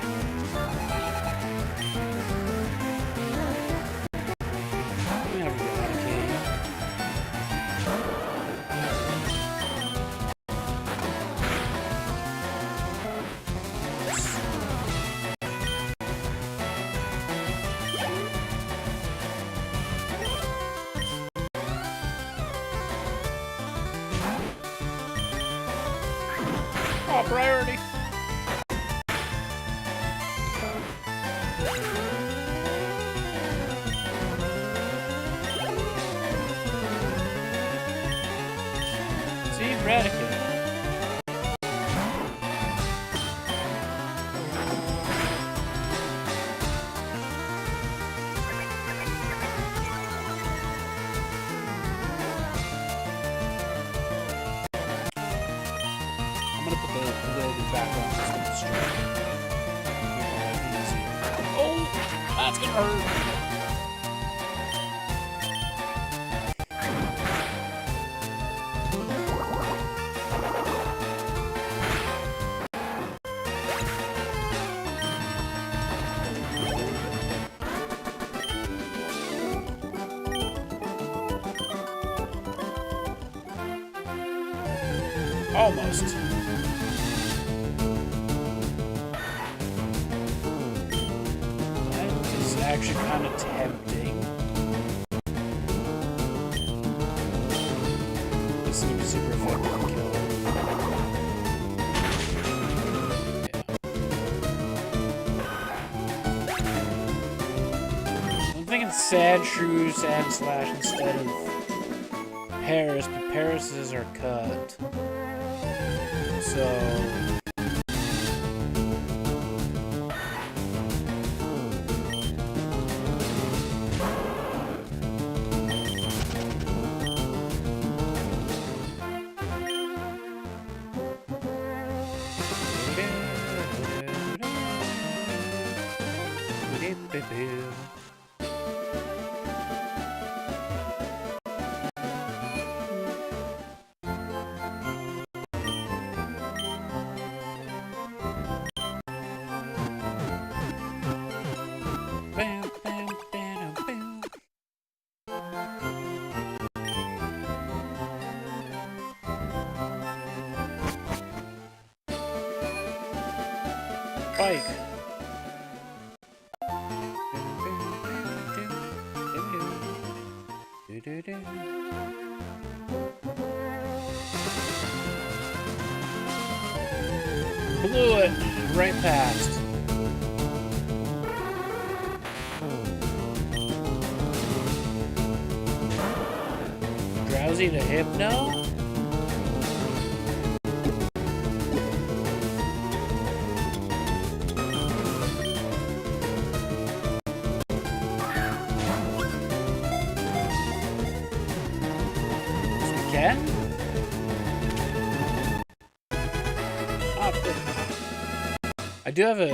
Oh, priority. See, Eradicate. I'm gonna put the ability back on just with the strike. Make my life easier. Oh, that's gonna hurt. Almost. That is actually kind of tempting. This I'm thinking Sandshrew, Sandslash instead of Paris, but Paris's are cut. So... Bike. Blew it right past. Drowsy to Hypno? Again? Oh, I do have a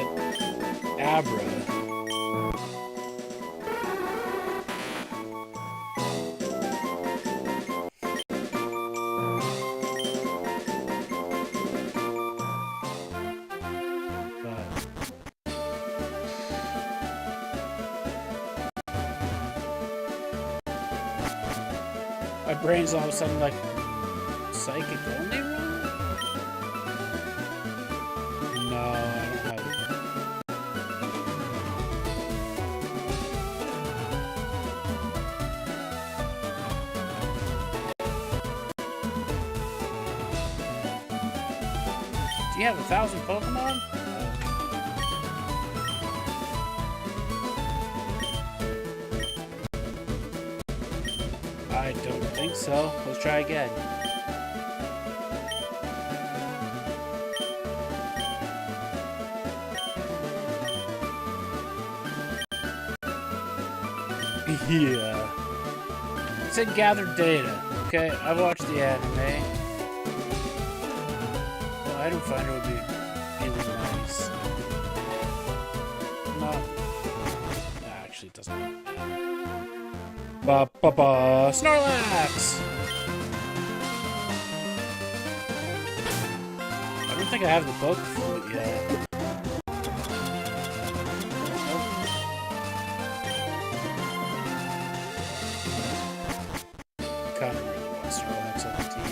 Abra. My brain's all of a sudden like psychic only run? No, I don't have it. Do you have 1,000 Pokemon? I don't think so. Let's try again. Yeah. It said gather data. Okay, I've watched the anime. Well, item finder would be really nice. Not. Actually, it doesn't matter. Ba-ba-ba! Snorlax! I don't think I have the book for it yet. Kinda really want Snorlax on the team.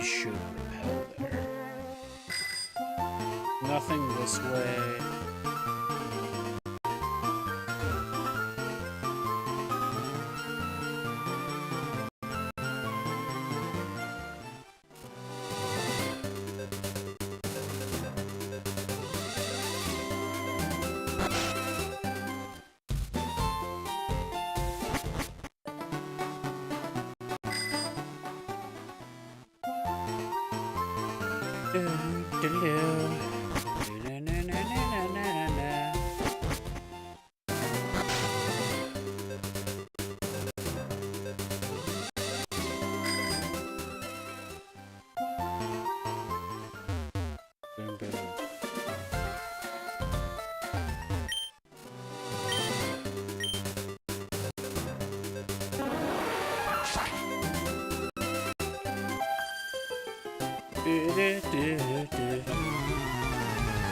Should repel there. Nothing this way.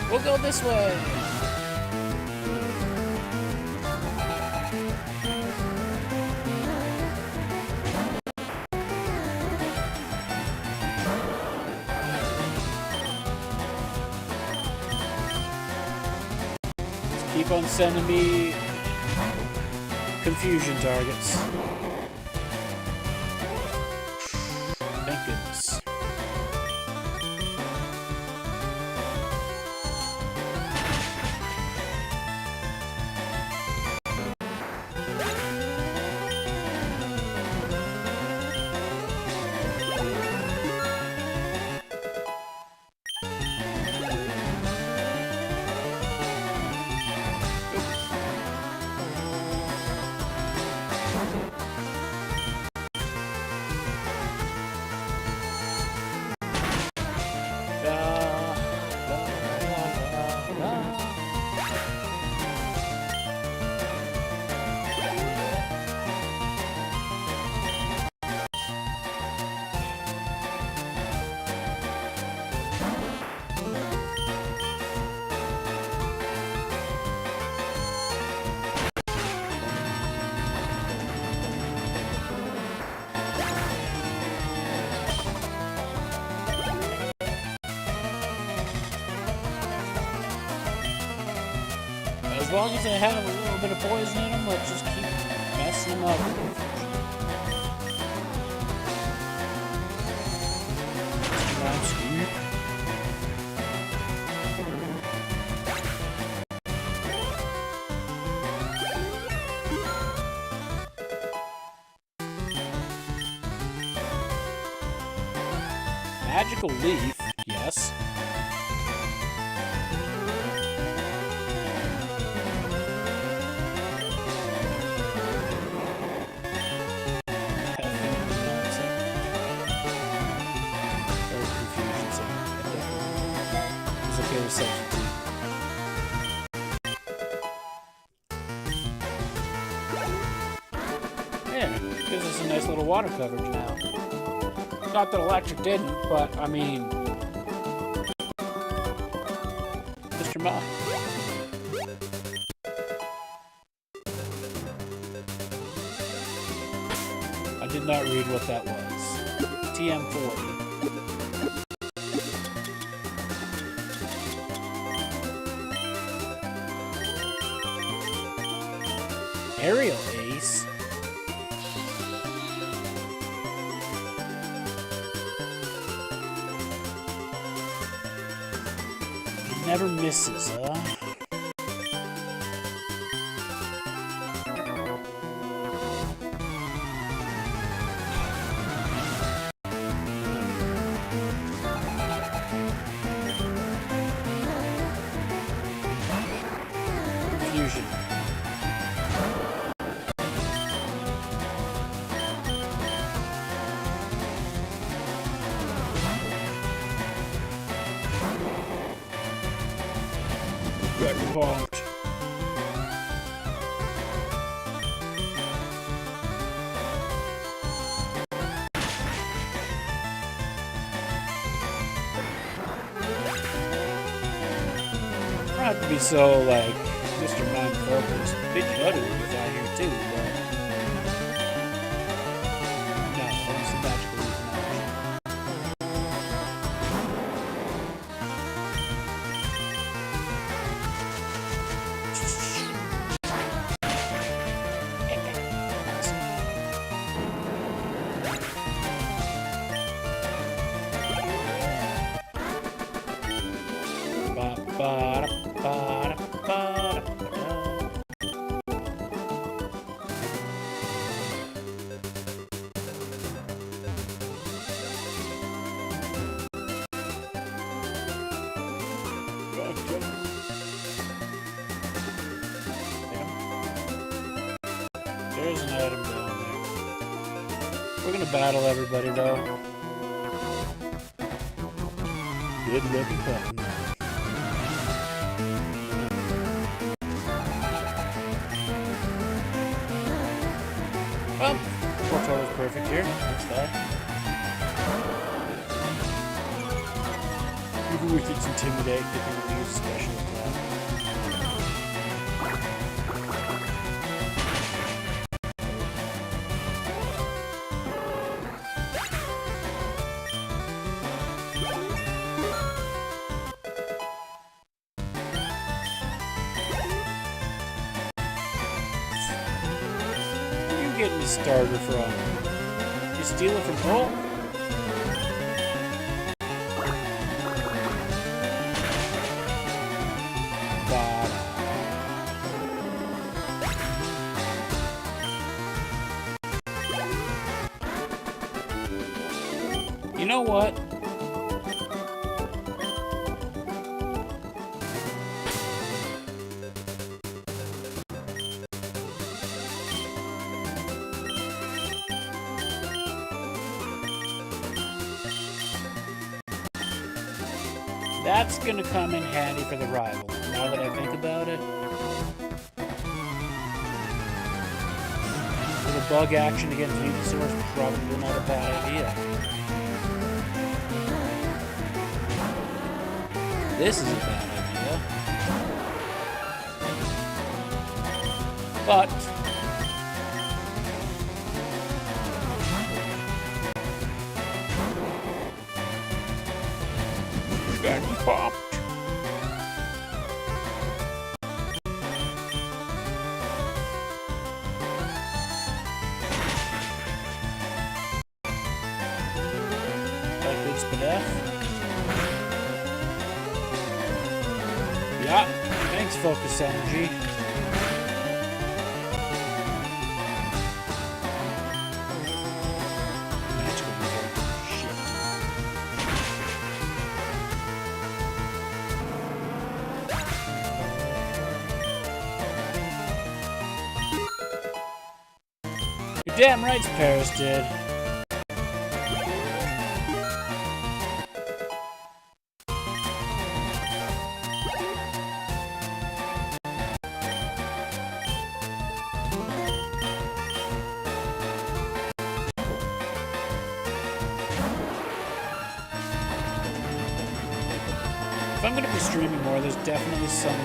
We'll go this way. fun sending me confusion targets. Thank goodness. As long as they have a little bit of poison in them, let's just keep messing them up. Magical leaf, yes. Yeah, gives us a nice little water coverage now. Not that electric didn't, but I mean, Mr. Ma. I did not read what that was. TM40. Aerial Ace? He never misses, huh? Fusion. Dragon Punch. Not to be so like Mr. Non-focused. Big Buddy was out here too, but no, it's a magical leaf. There's an item down there. We're gonna battle everybody though. Good looking button. Well, Portal is perfect here. That's that. Even with its Intimidate, they can use special attack. getting the starter from? You steal it from home? You know what? That's gonna come in handy for the rival, now that I think about it. For the bug action against Venusaur is probably not a bad idea. This is a bad idea. But getting popped. Like good Spadef. Yeah, thanks, Focus Energy. Magical Missile. Shit. You're damn right, Paris did. If I'm going to be streaming more, there's definitely some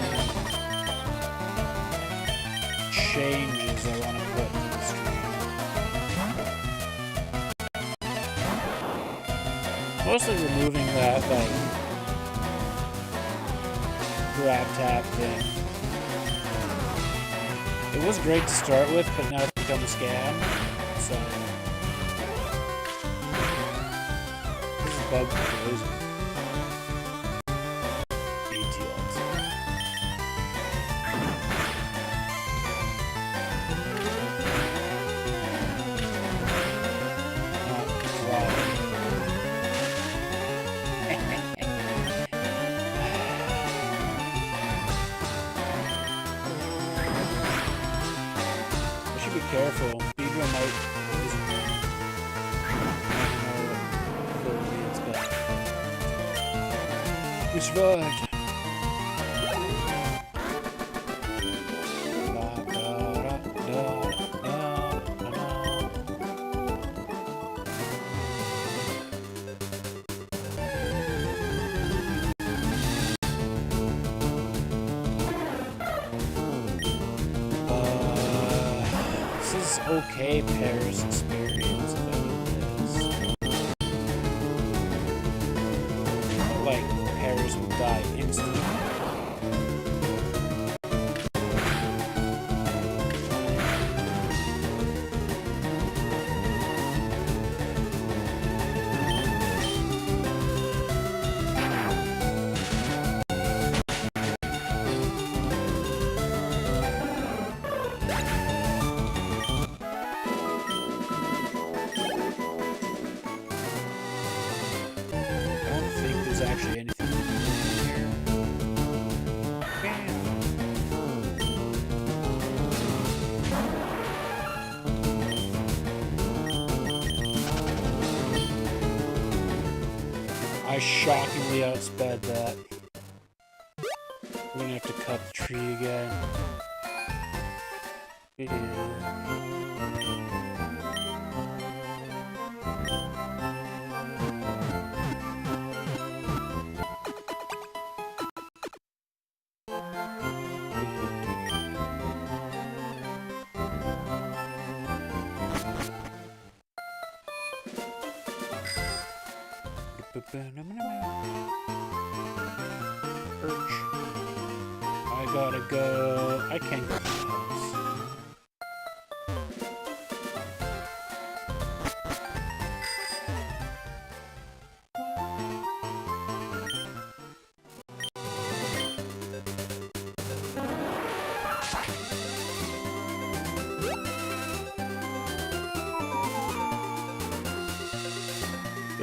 changes I want to put to the stream. Mostly removing that, like, grab tap thing. It was great to start with, but now it's become a scam, so... This is bug crazy. Careful, Beedrill might poison me. We survived. Okay, Paris experience, if any is. Like, Paris will die instantly. Actually anything here. Bam. I shockingly outsped that. We're gonna have to cut the tree again. Perch. I gotta go. I can't go to the house.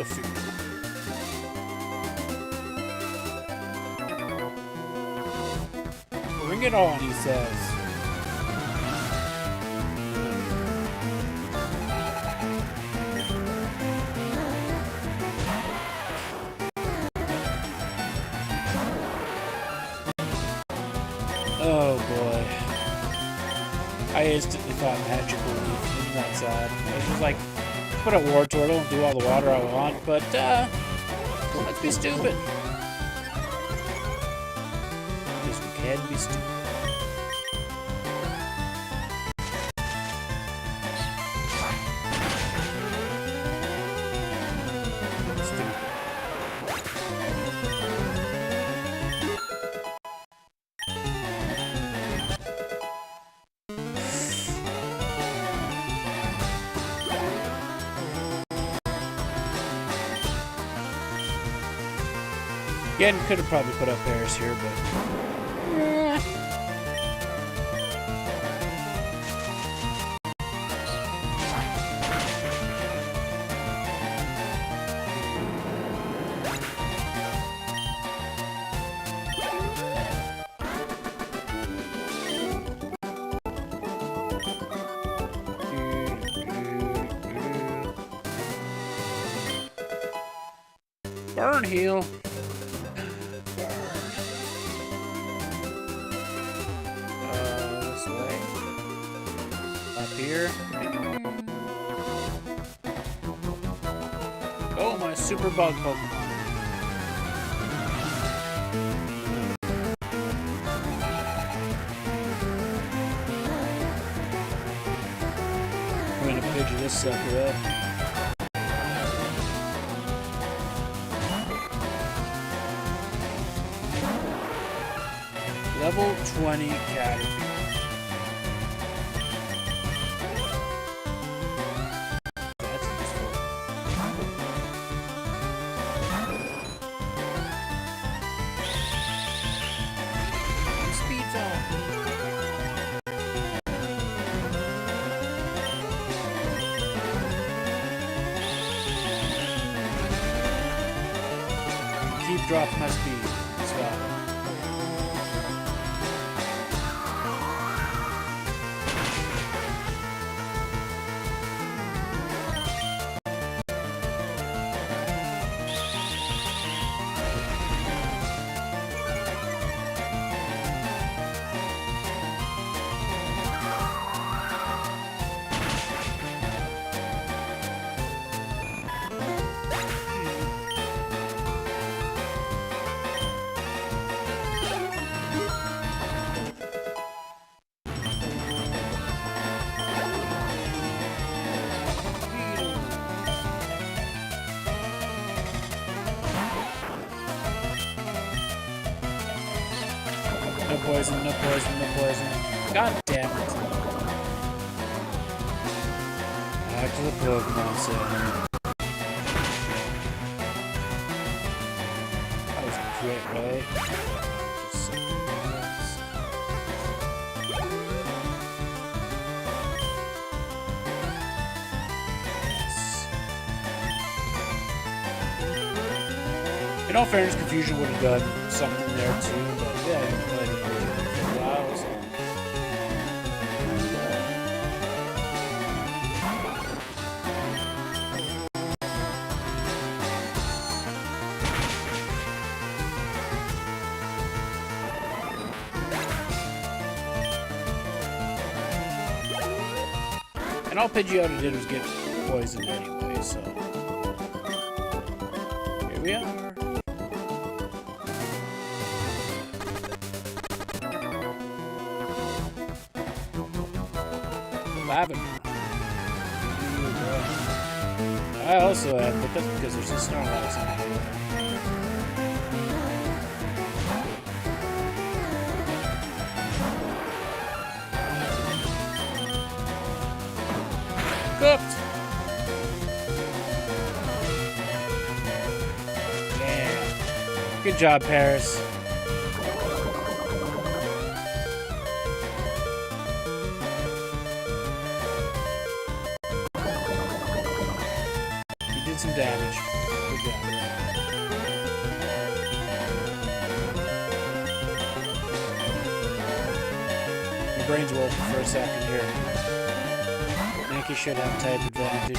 the food. Bring it on, he says. Oh boy. I instantly thought magic relief. Isn't that sad? I was just like, put a war turtle and do all the water I want, but let's be stupid. Because we can be stupid. Again, could have probably put up Paris here, but... Burn heal. This way. Up here. Oh, my super bug Pokemon. I'm gonna pidgey this sucker up. Level 20 Caterpie. That's useful. Speed's on. Keep dropping my speed as well. No poison, no poison, no poison. God damn it. Back to the Pokemon Center. That was a crit, right? Just something else. Yes. In all fairness, Confusion would have done something there too, but yeah, I didn't play it for a while, so. And all Pidgeotto did was get poisoned anyway, so. Here we are. Lavender. I also have, but that's because there's a Snorlax in here. Cooked! Yeah. Good job, Paris. some damage. Good job. My brain's working for a second here. Yankee should have type advantage.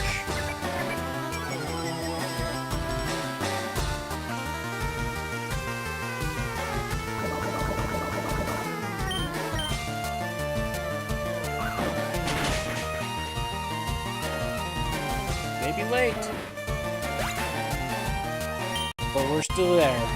Maybe late. But we're still there.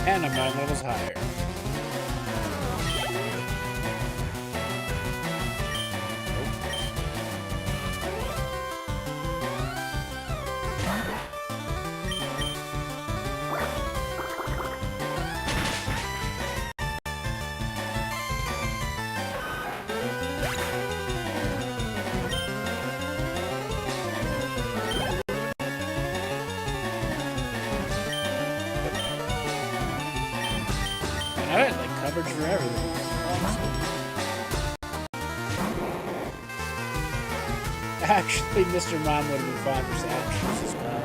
And I'm 9 levels higher. I had like coverage for everything. Actually, Mr. Mime would have been fine for actions as well.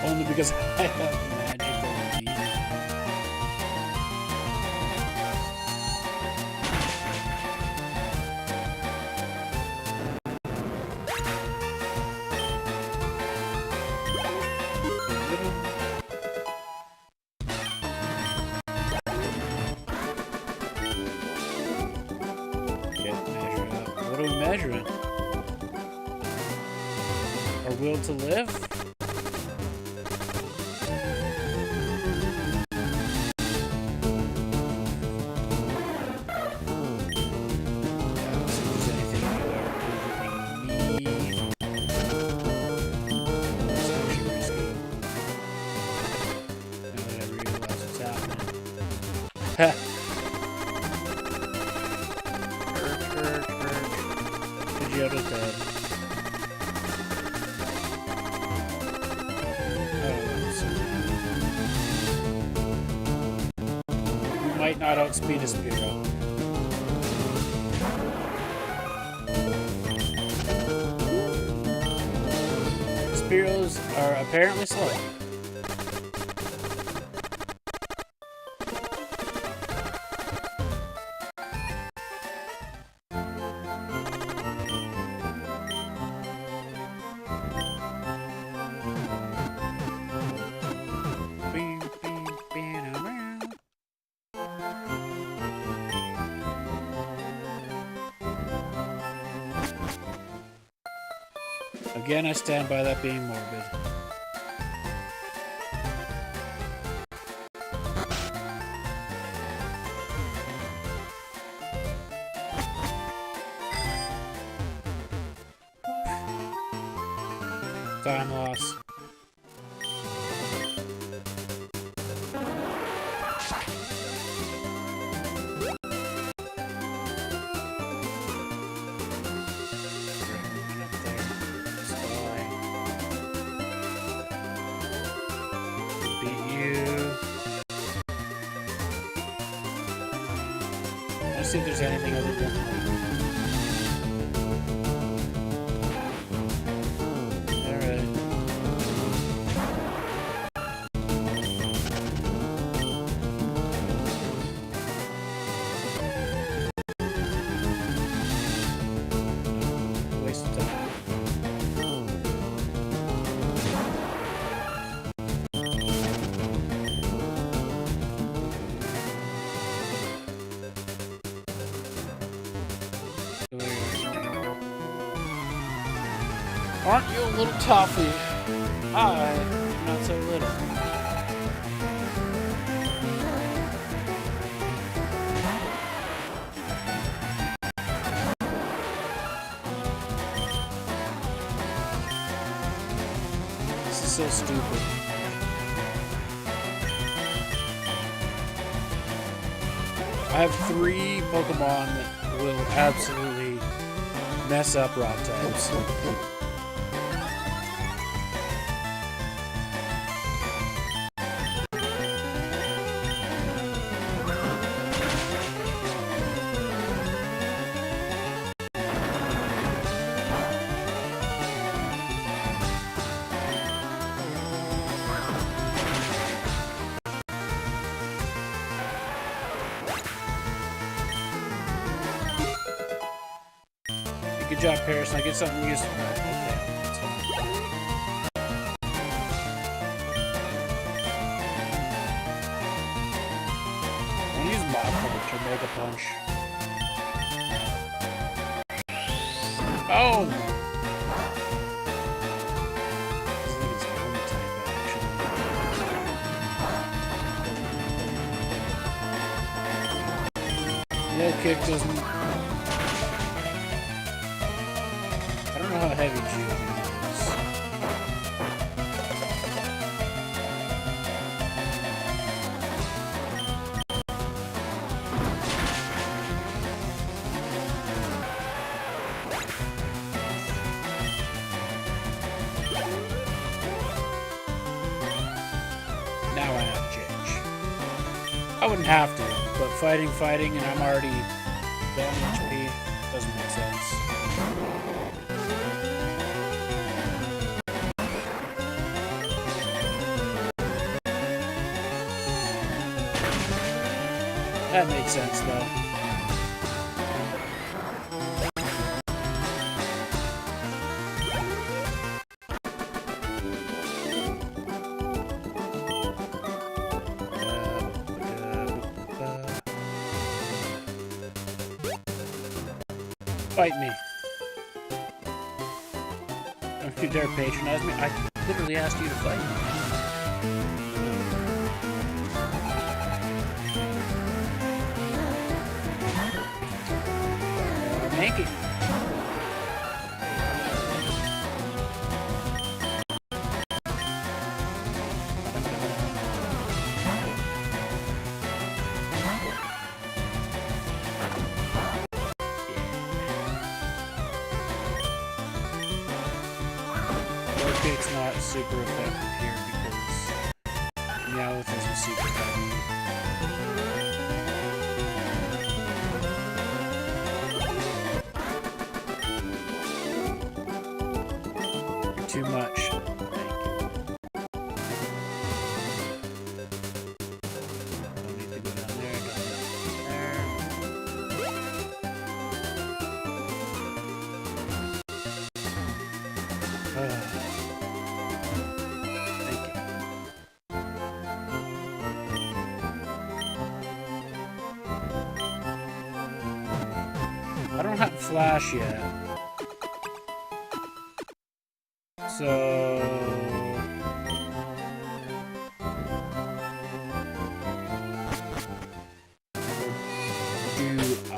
Only because I have magical beat. What are we measuring? Our will to live? Might not outspeed a Spearow. Spearows are apparently slow. Again, I stand by that being morbid. Time loss. Let's see if there's anything other than alright. Waste of time. Aren't you a little toffee? Not so little. so stupid. I have 3 Pokemon that will absolutely mess up rock types. Good job, Paris. I get something useful. Okay, that's fine. I'm gonna use Mob Punch or Mega Punch. Oh! This is only type, actually. No kick doesn't. I don't know how heavy Geodude is. Now I have to change. I wouldn't have to, but fighting, and I'm already down HP doesn't make sense. That made sense, though. Fight me. Don't you dare patronize me. I literally asked you to fight me. Make it. It's not super effective here because Meowth isn't super heavy. Too much. Don't need to go down there, Thank you. I don't have Flash yet. So... do I?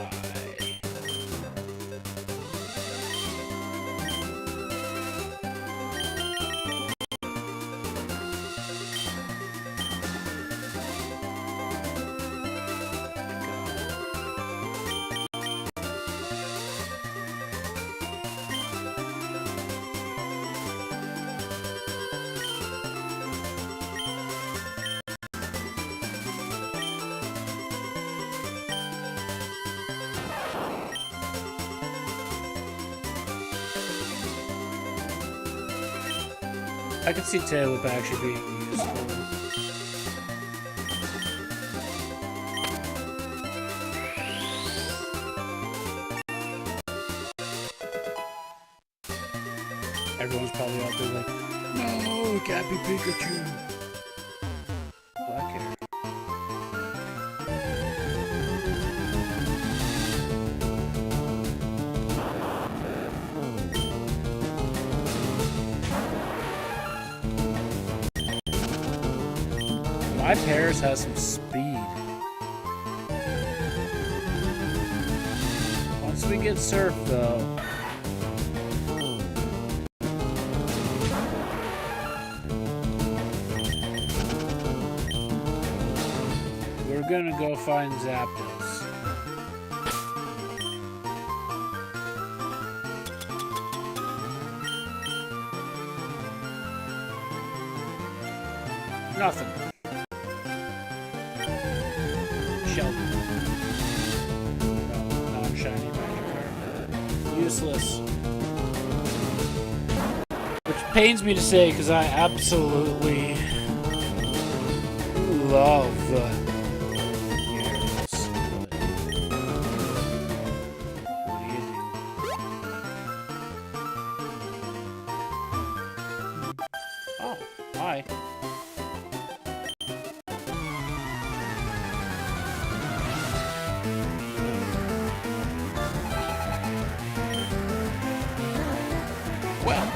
I could see Tailwhip actually being useful. Everyone's probably out there like, no, it can't be Pikachu. Well, I care. My Paris has some speed. Once we get Surf, though... go find Zapdos. Nothing. Sheldon. No, non-shiny Magikarp. Useless. Which pains me to say, because I absolutely love Gyarados. What do you do? Oh, hi. Well.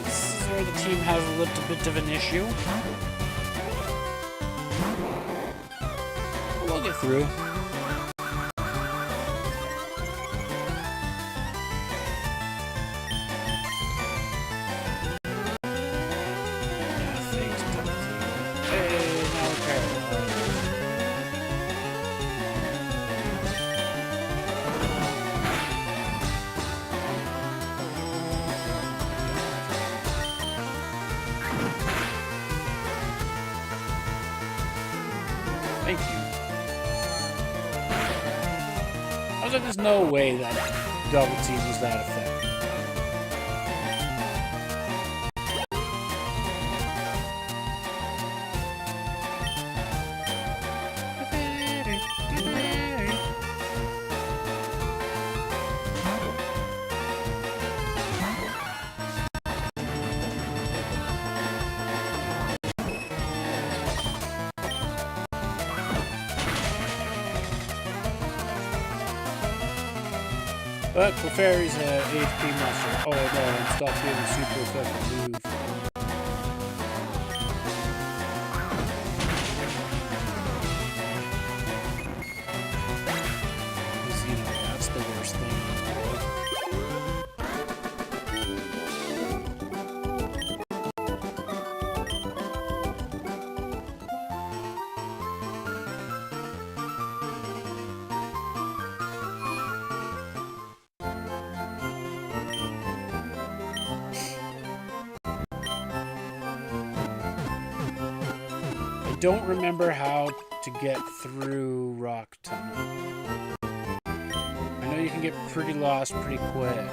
This is where the team has a little bit of an issue. We'll get through. Thank you. I was like, there's no way that double team was that effective. But Clefairy's a HP monster. Oh no, and stop being a super effective move. Because, you know, that's the worst thing in the world. I don't remember how to get through Rock Tunnel. I know you can get pretty lost pretty quick.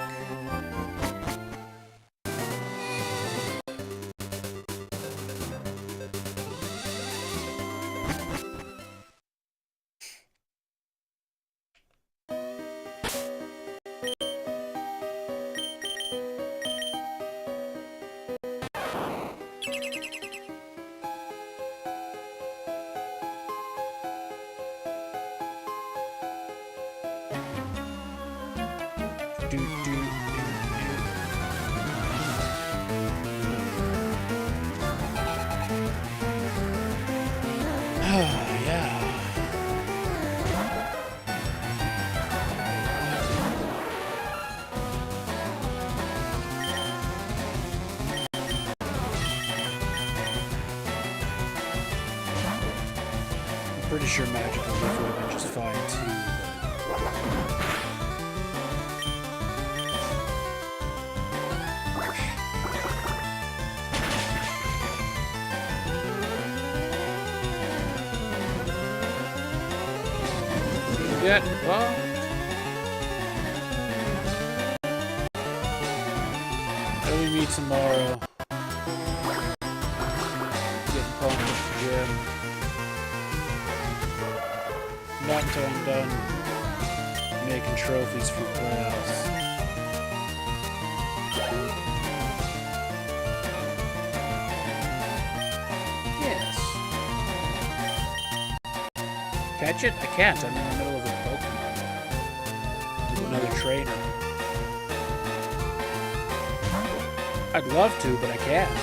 Do, do, do, do. Yeah. I'm pretty sure Magical Leaf would have been just fine too. Get bumped. Till we meet tomorrow. Getting pumped at the gym. Not until I'm done making trophies for playoffs. Yes. Catch it? I can't. I'm in the middle of a Pokemon. With another trainer. I'd love to, but I can't.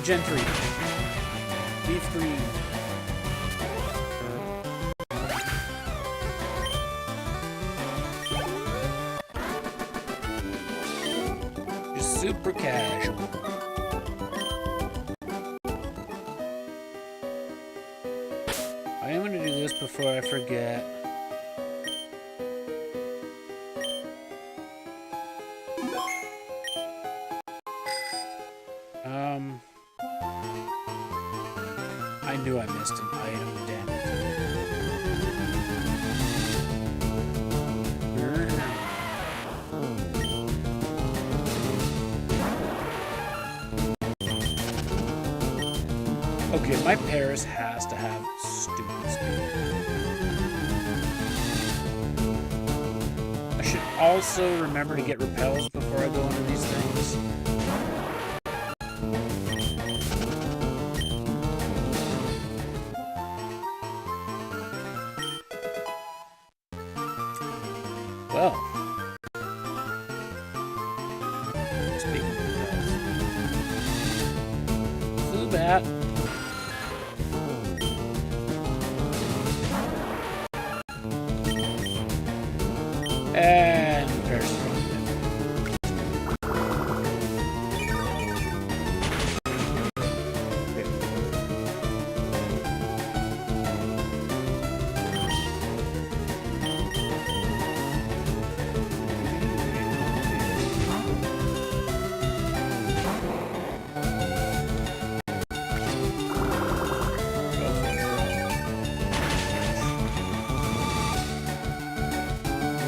Gen 3. Leaf green. Just super casual. I am gonna do this before I forget. I knew I missed an item, damn it. Okay, my Paris has to have stupid speed. I should also remember to get repels before I go into these things. Well, speaking of repels, Zubat. And Paris is wrong.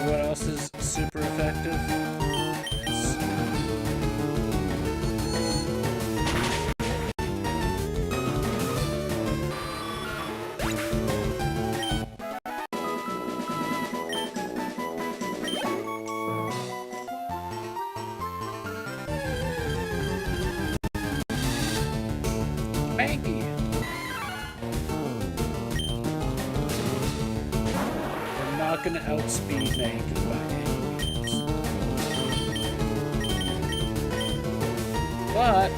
What else is super effective? Mankey. We're not going to outspeed Mankey by any means. But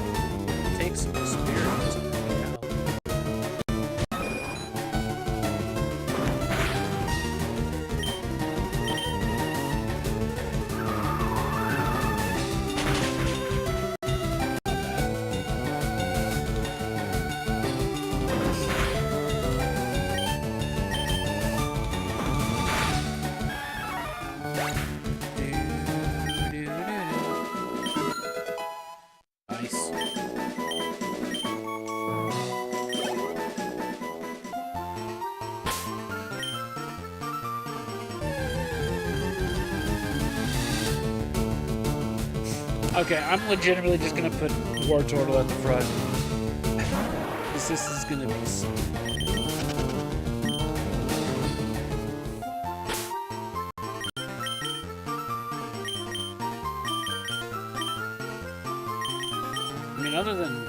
take some experience and bring it out. Nice. Okay, I'm legitimately just gonna put Wartortle at the front. Because this is gonna be I mean, other than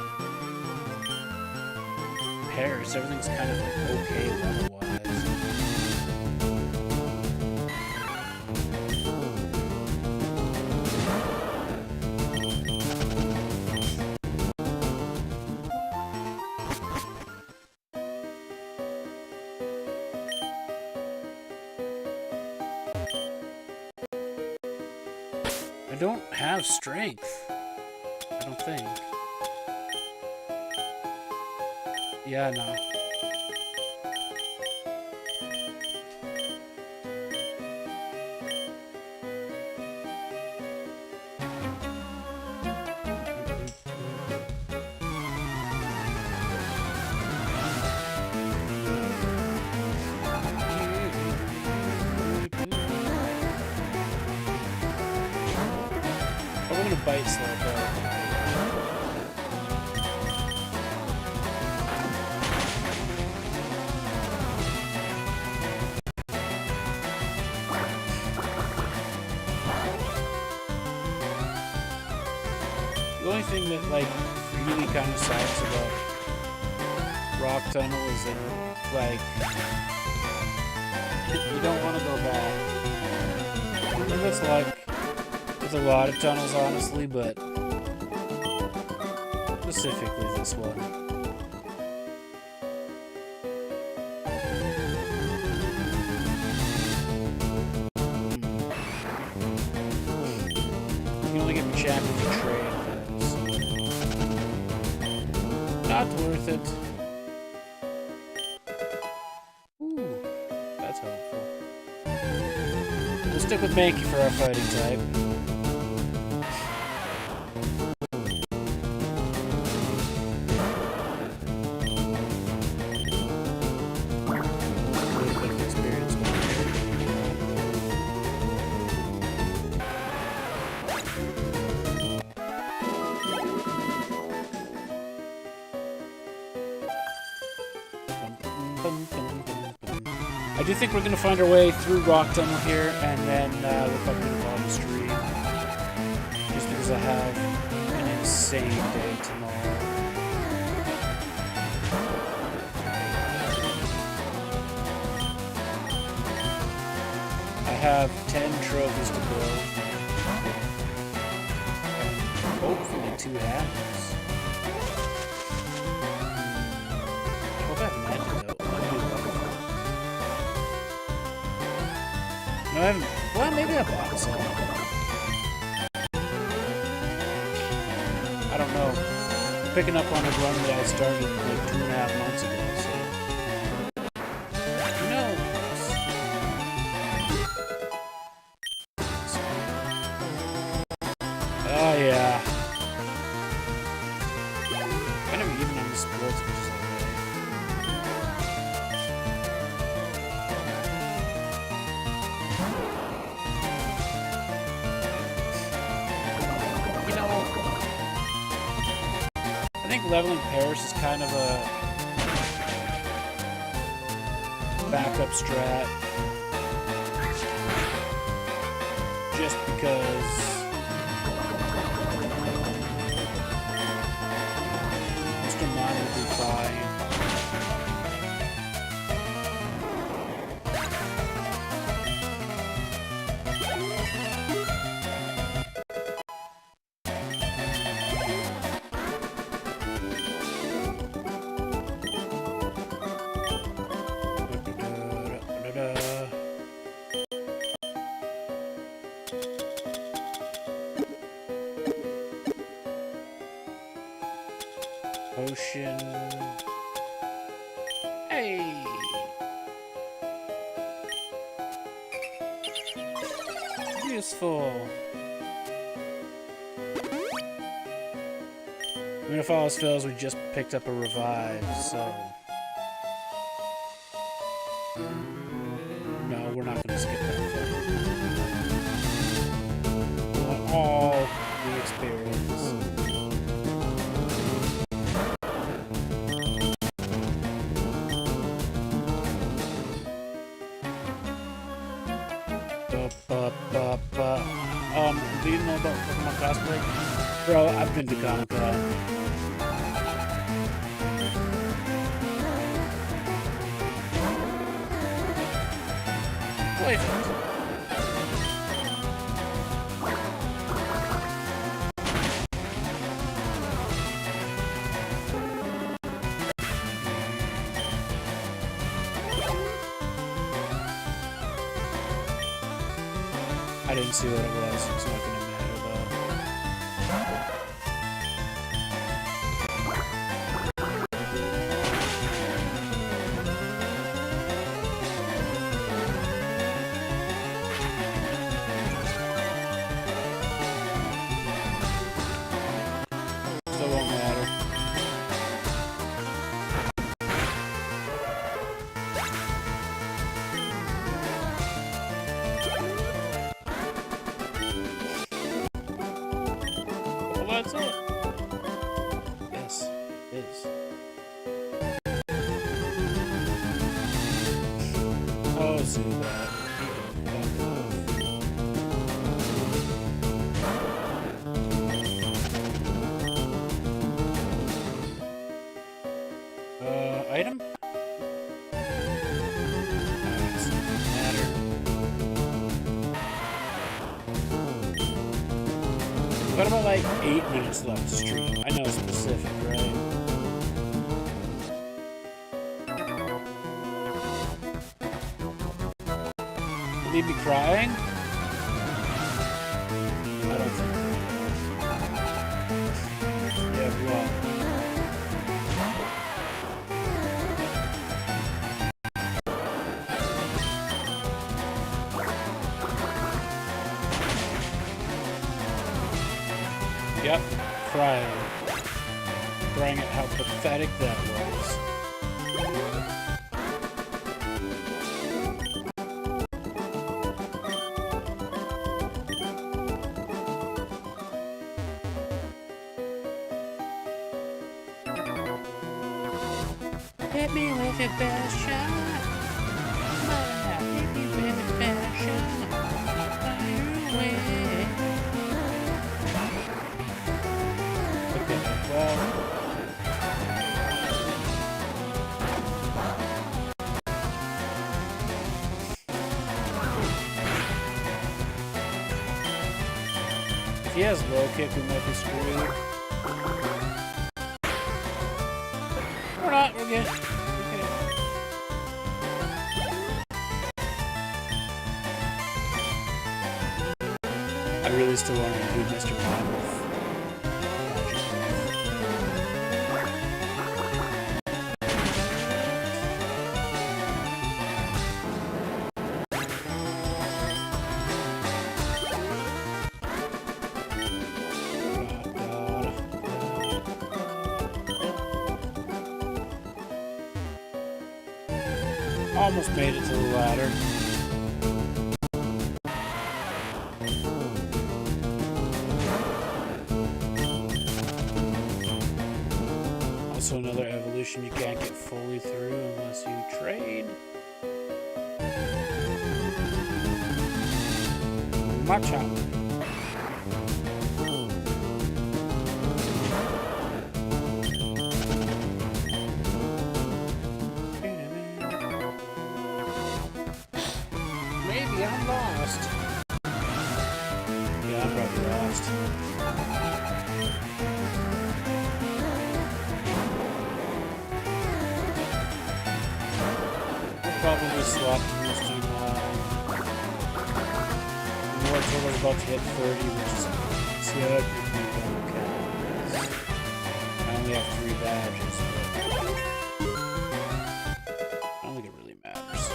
Paris, everything's kind of like okay level-wise. I don't have strength. I don't think. Yeah, no. I'm gonna bite Slowpoke. The only thing that, like, really kind of sucks about Rock Tunnel is that, like, you don't want to go back. And that's like with a lot of tunnels, honestly, but this specifically this one. You can only get the champions and trade those. Not worth it. Ooh, that's helpful. We'll stick with Mankey for our fighting type. I do think we're going to find our way through Rock Tunnel here, and then look up into Volume Street. Just because I have an insane day tomorrow. I have 10 trophies to build. And hopefully 2 hammers. I hope I have an antidote. No, I haven't. Well, maybe I bought some. I don't know. Picking up on a run that I started like 2.5 months ago, so. Who knows? Oh, yeah. Kind of even on the sports, which is alright. I think leveling Paris is kind of a backup strat. Just because Mr. Mine will be fine. Potion. Hey! Useful. I'm gonna follow as Phil's. We just picked up a revive, so. No, we're not gonna skip that fight. We want all the experience. Do you know about Pokemon cosplay? Bro, I've been to Comic-Con. Wait. I didn't see what it was. It's not gonna matter though. Still won't matter. That's it. Yes, it is. Oh, see that. Item? Doesn't matter. Got about like 8 minutes left to stream. I know specific, right? Leave me crying? I don't think. Yeah, well. Yep, crying. Crying at how pathetic that was. Hit me with your best shot. Hit me with your best shot. Fire away. Okay, well. If he has low kick, we might be screwed. We're not, we're good. I really still want to do Mr. Mammoth. Almost made it to the ladder. Also another evolution you can't get fully through unless you trade. Matcha. Maybe I'm lost. Yeah, I'm probably lost. Probably slot most time. More total about to hit 30, which is good. Okay. I only have 3 badges, but I don't think it really matters.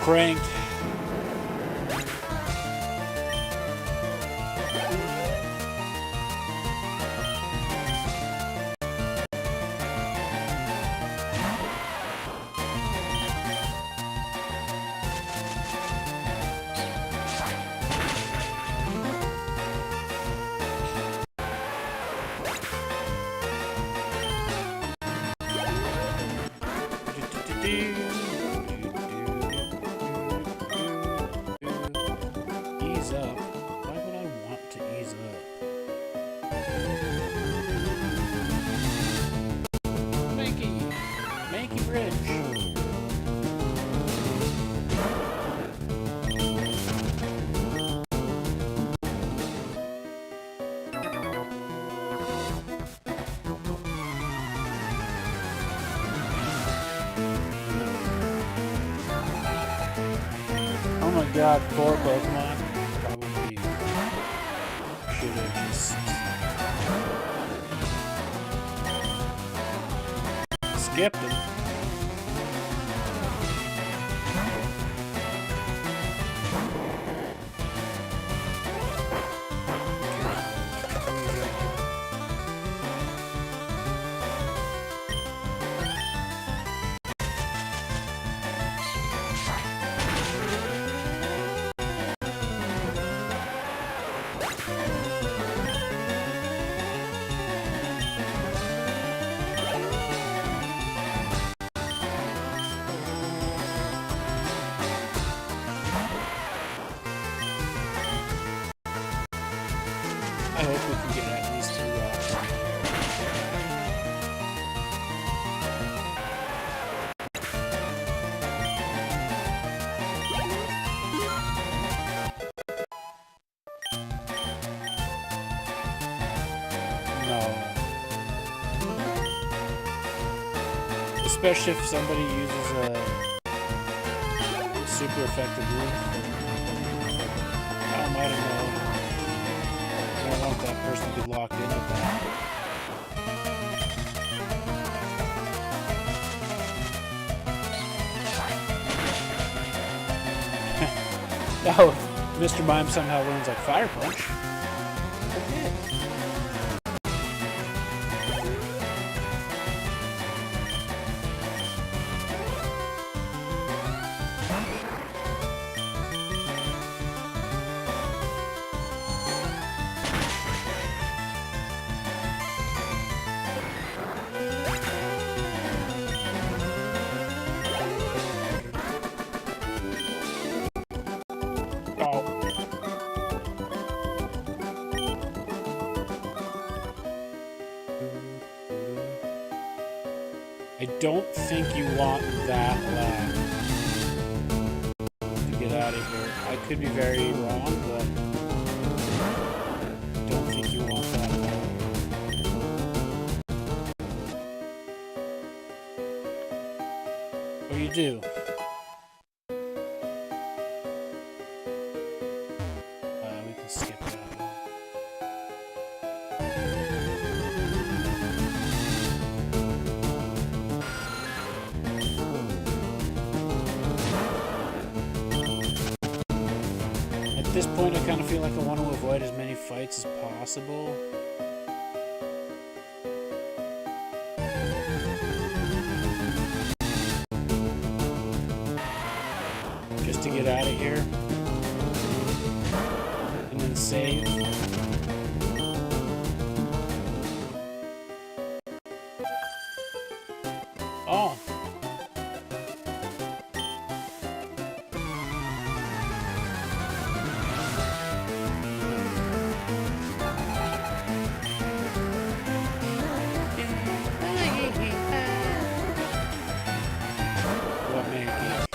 Cranked. Ease up. Why would I want to ease up? Makey Bridge. Oh my god, 4 Pokemon. Probably should have just skipped it. hope we can get at least 2 rocks. No. Especially if somebody uses a super effective move. I don't know. I don't want that person to be locked in with that. Oh, Mr. Mime somehow learns like Fire Punch. Okay. I don't think you want that lag to get out of here. I could be very wrong, but I don't think you want that lag. Or you do. We can skip that one. At this point, I kind of feel like I want to avoid as many fights as possible. Just to get out of here. And then save. Oh. What man can?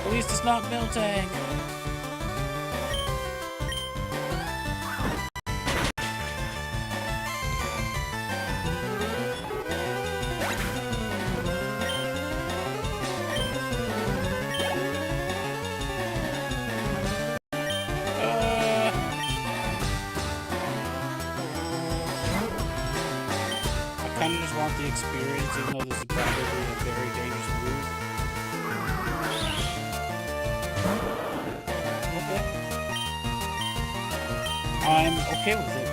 At least it's not Miltank. I kind of just want the experience, even though this is probably a very dangerous move. Okay. I'm okay with it.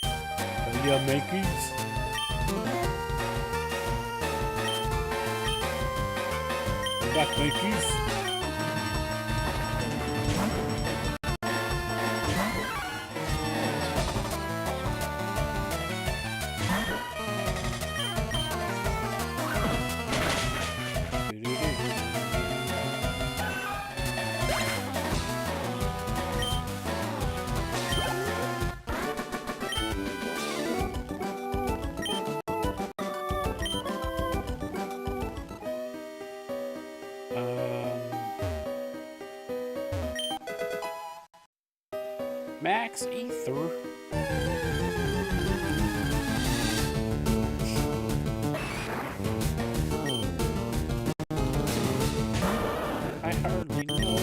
Oh yeah, Mankeys. Back, Mankeys. Max Ether. I hardly know.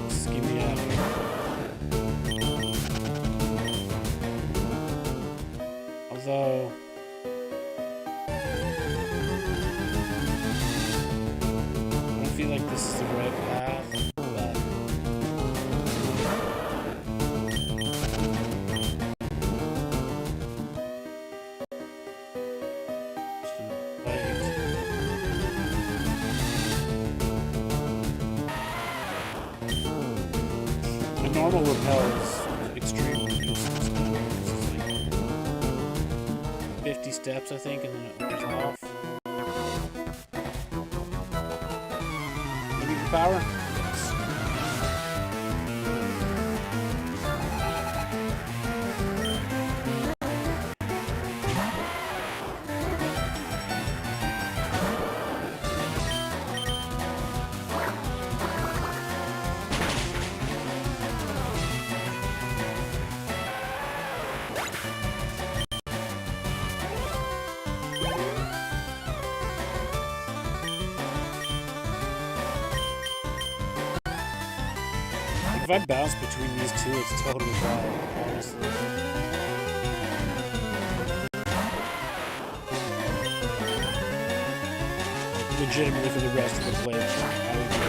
Just get me out of here. Although I feel like this is the right path, but normal rappel is extremely useless. It's like 50 steps, I think, and then it wears off. Give your power? Yes. If I bounce between these two, it's totally fine, honestly. Legitimately, for the rest of the playthrough, I would do it.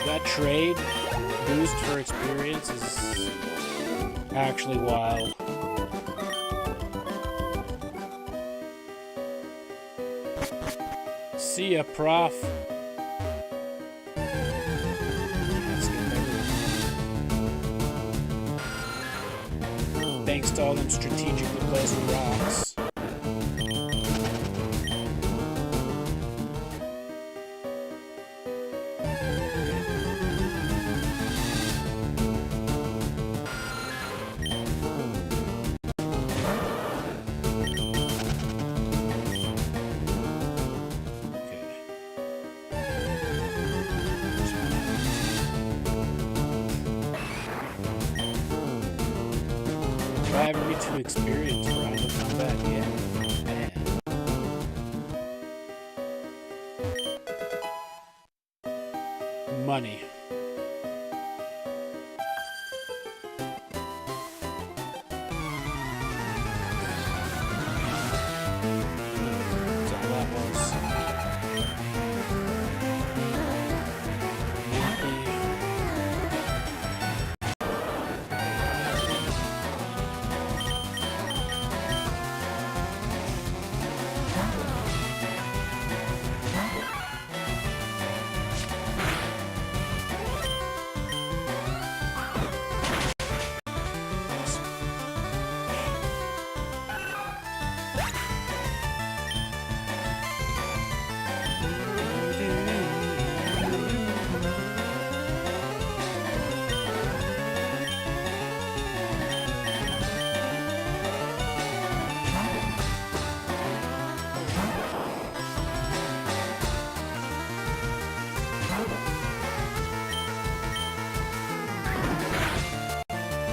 That trade boost for experience is actually wild. See ya, prof. Let's get better. Thanks to all them strategically placed rocks. Rivalry to experience round of combat, yeah. Man. Money. That's all that was.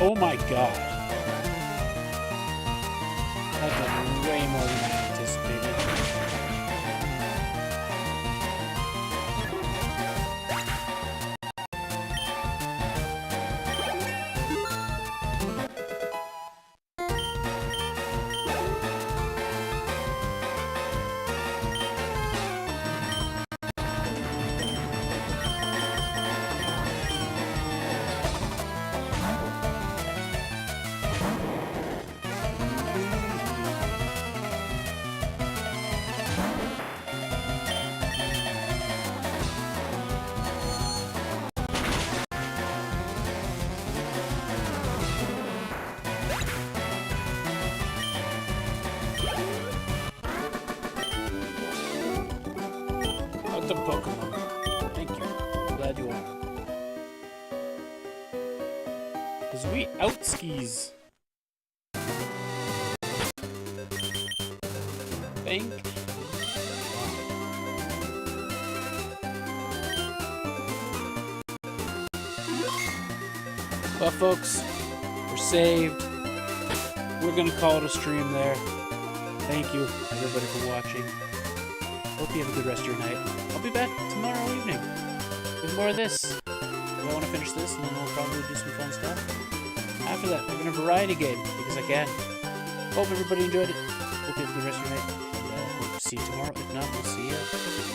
Oh my god. That did way more than I anticipated. The Pokemon. Thank you. Glad you are. Cause we outskis. Thank. Well, folks, we're saved. We're gonna call it a stream there. Thank you, everybody, for watching. Hope you have a good rest of your night. I'll be back tomorrow evening with more of this. I want to finish this, and then we'll probably do some fun stuff. After that, we're going to variety game, because I can. Hope everybody enjoyed it. Hope you have a good rest of your night. And we'll see you tomorrow. If not, we'll see you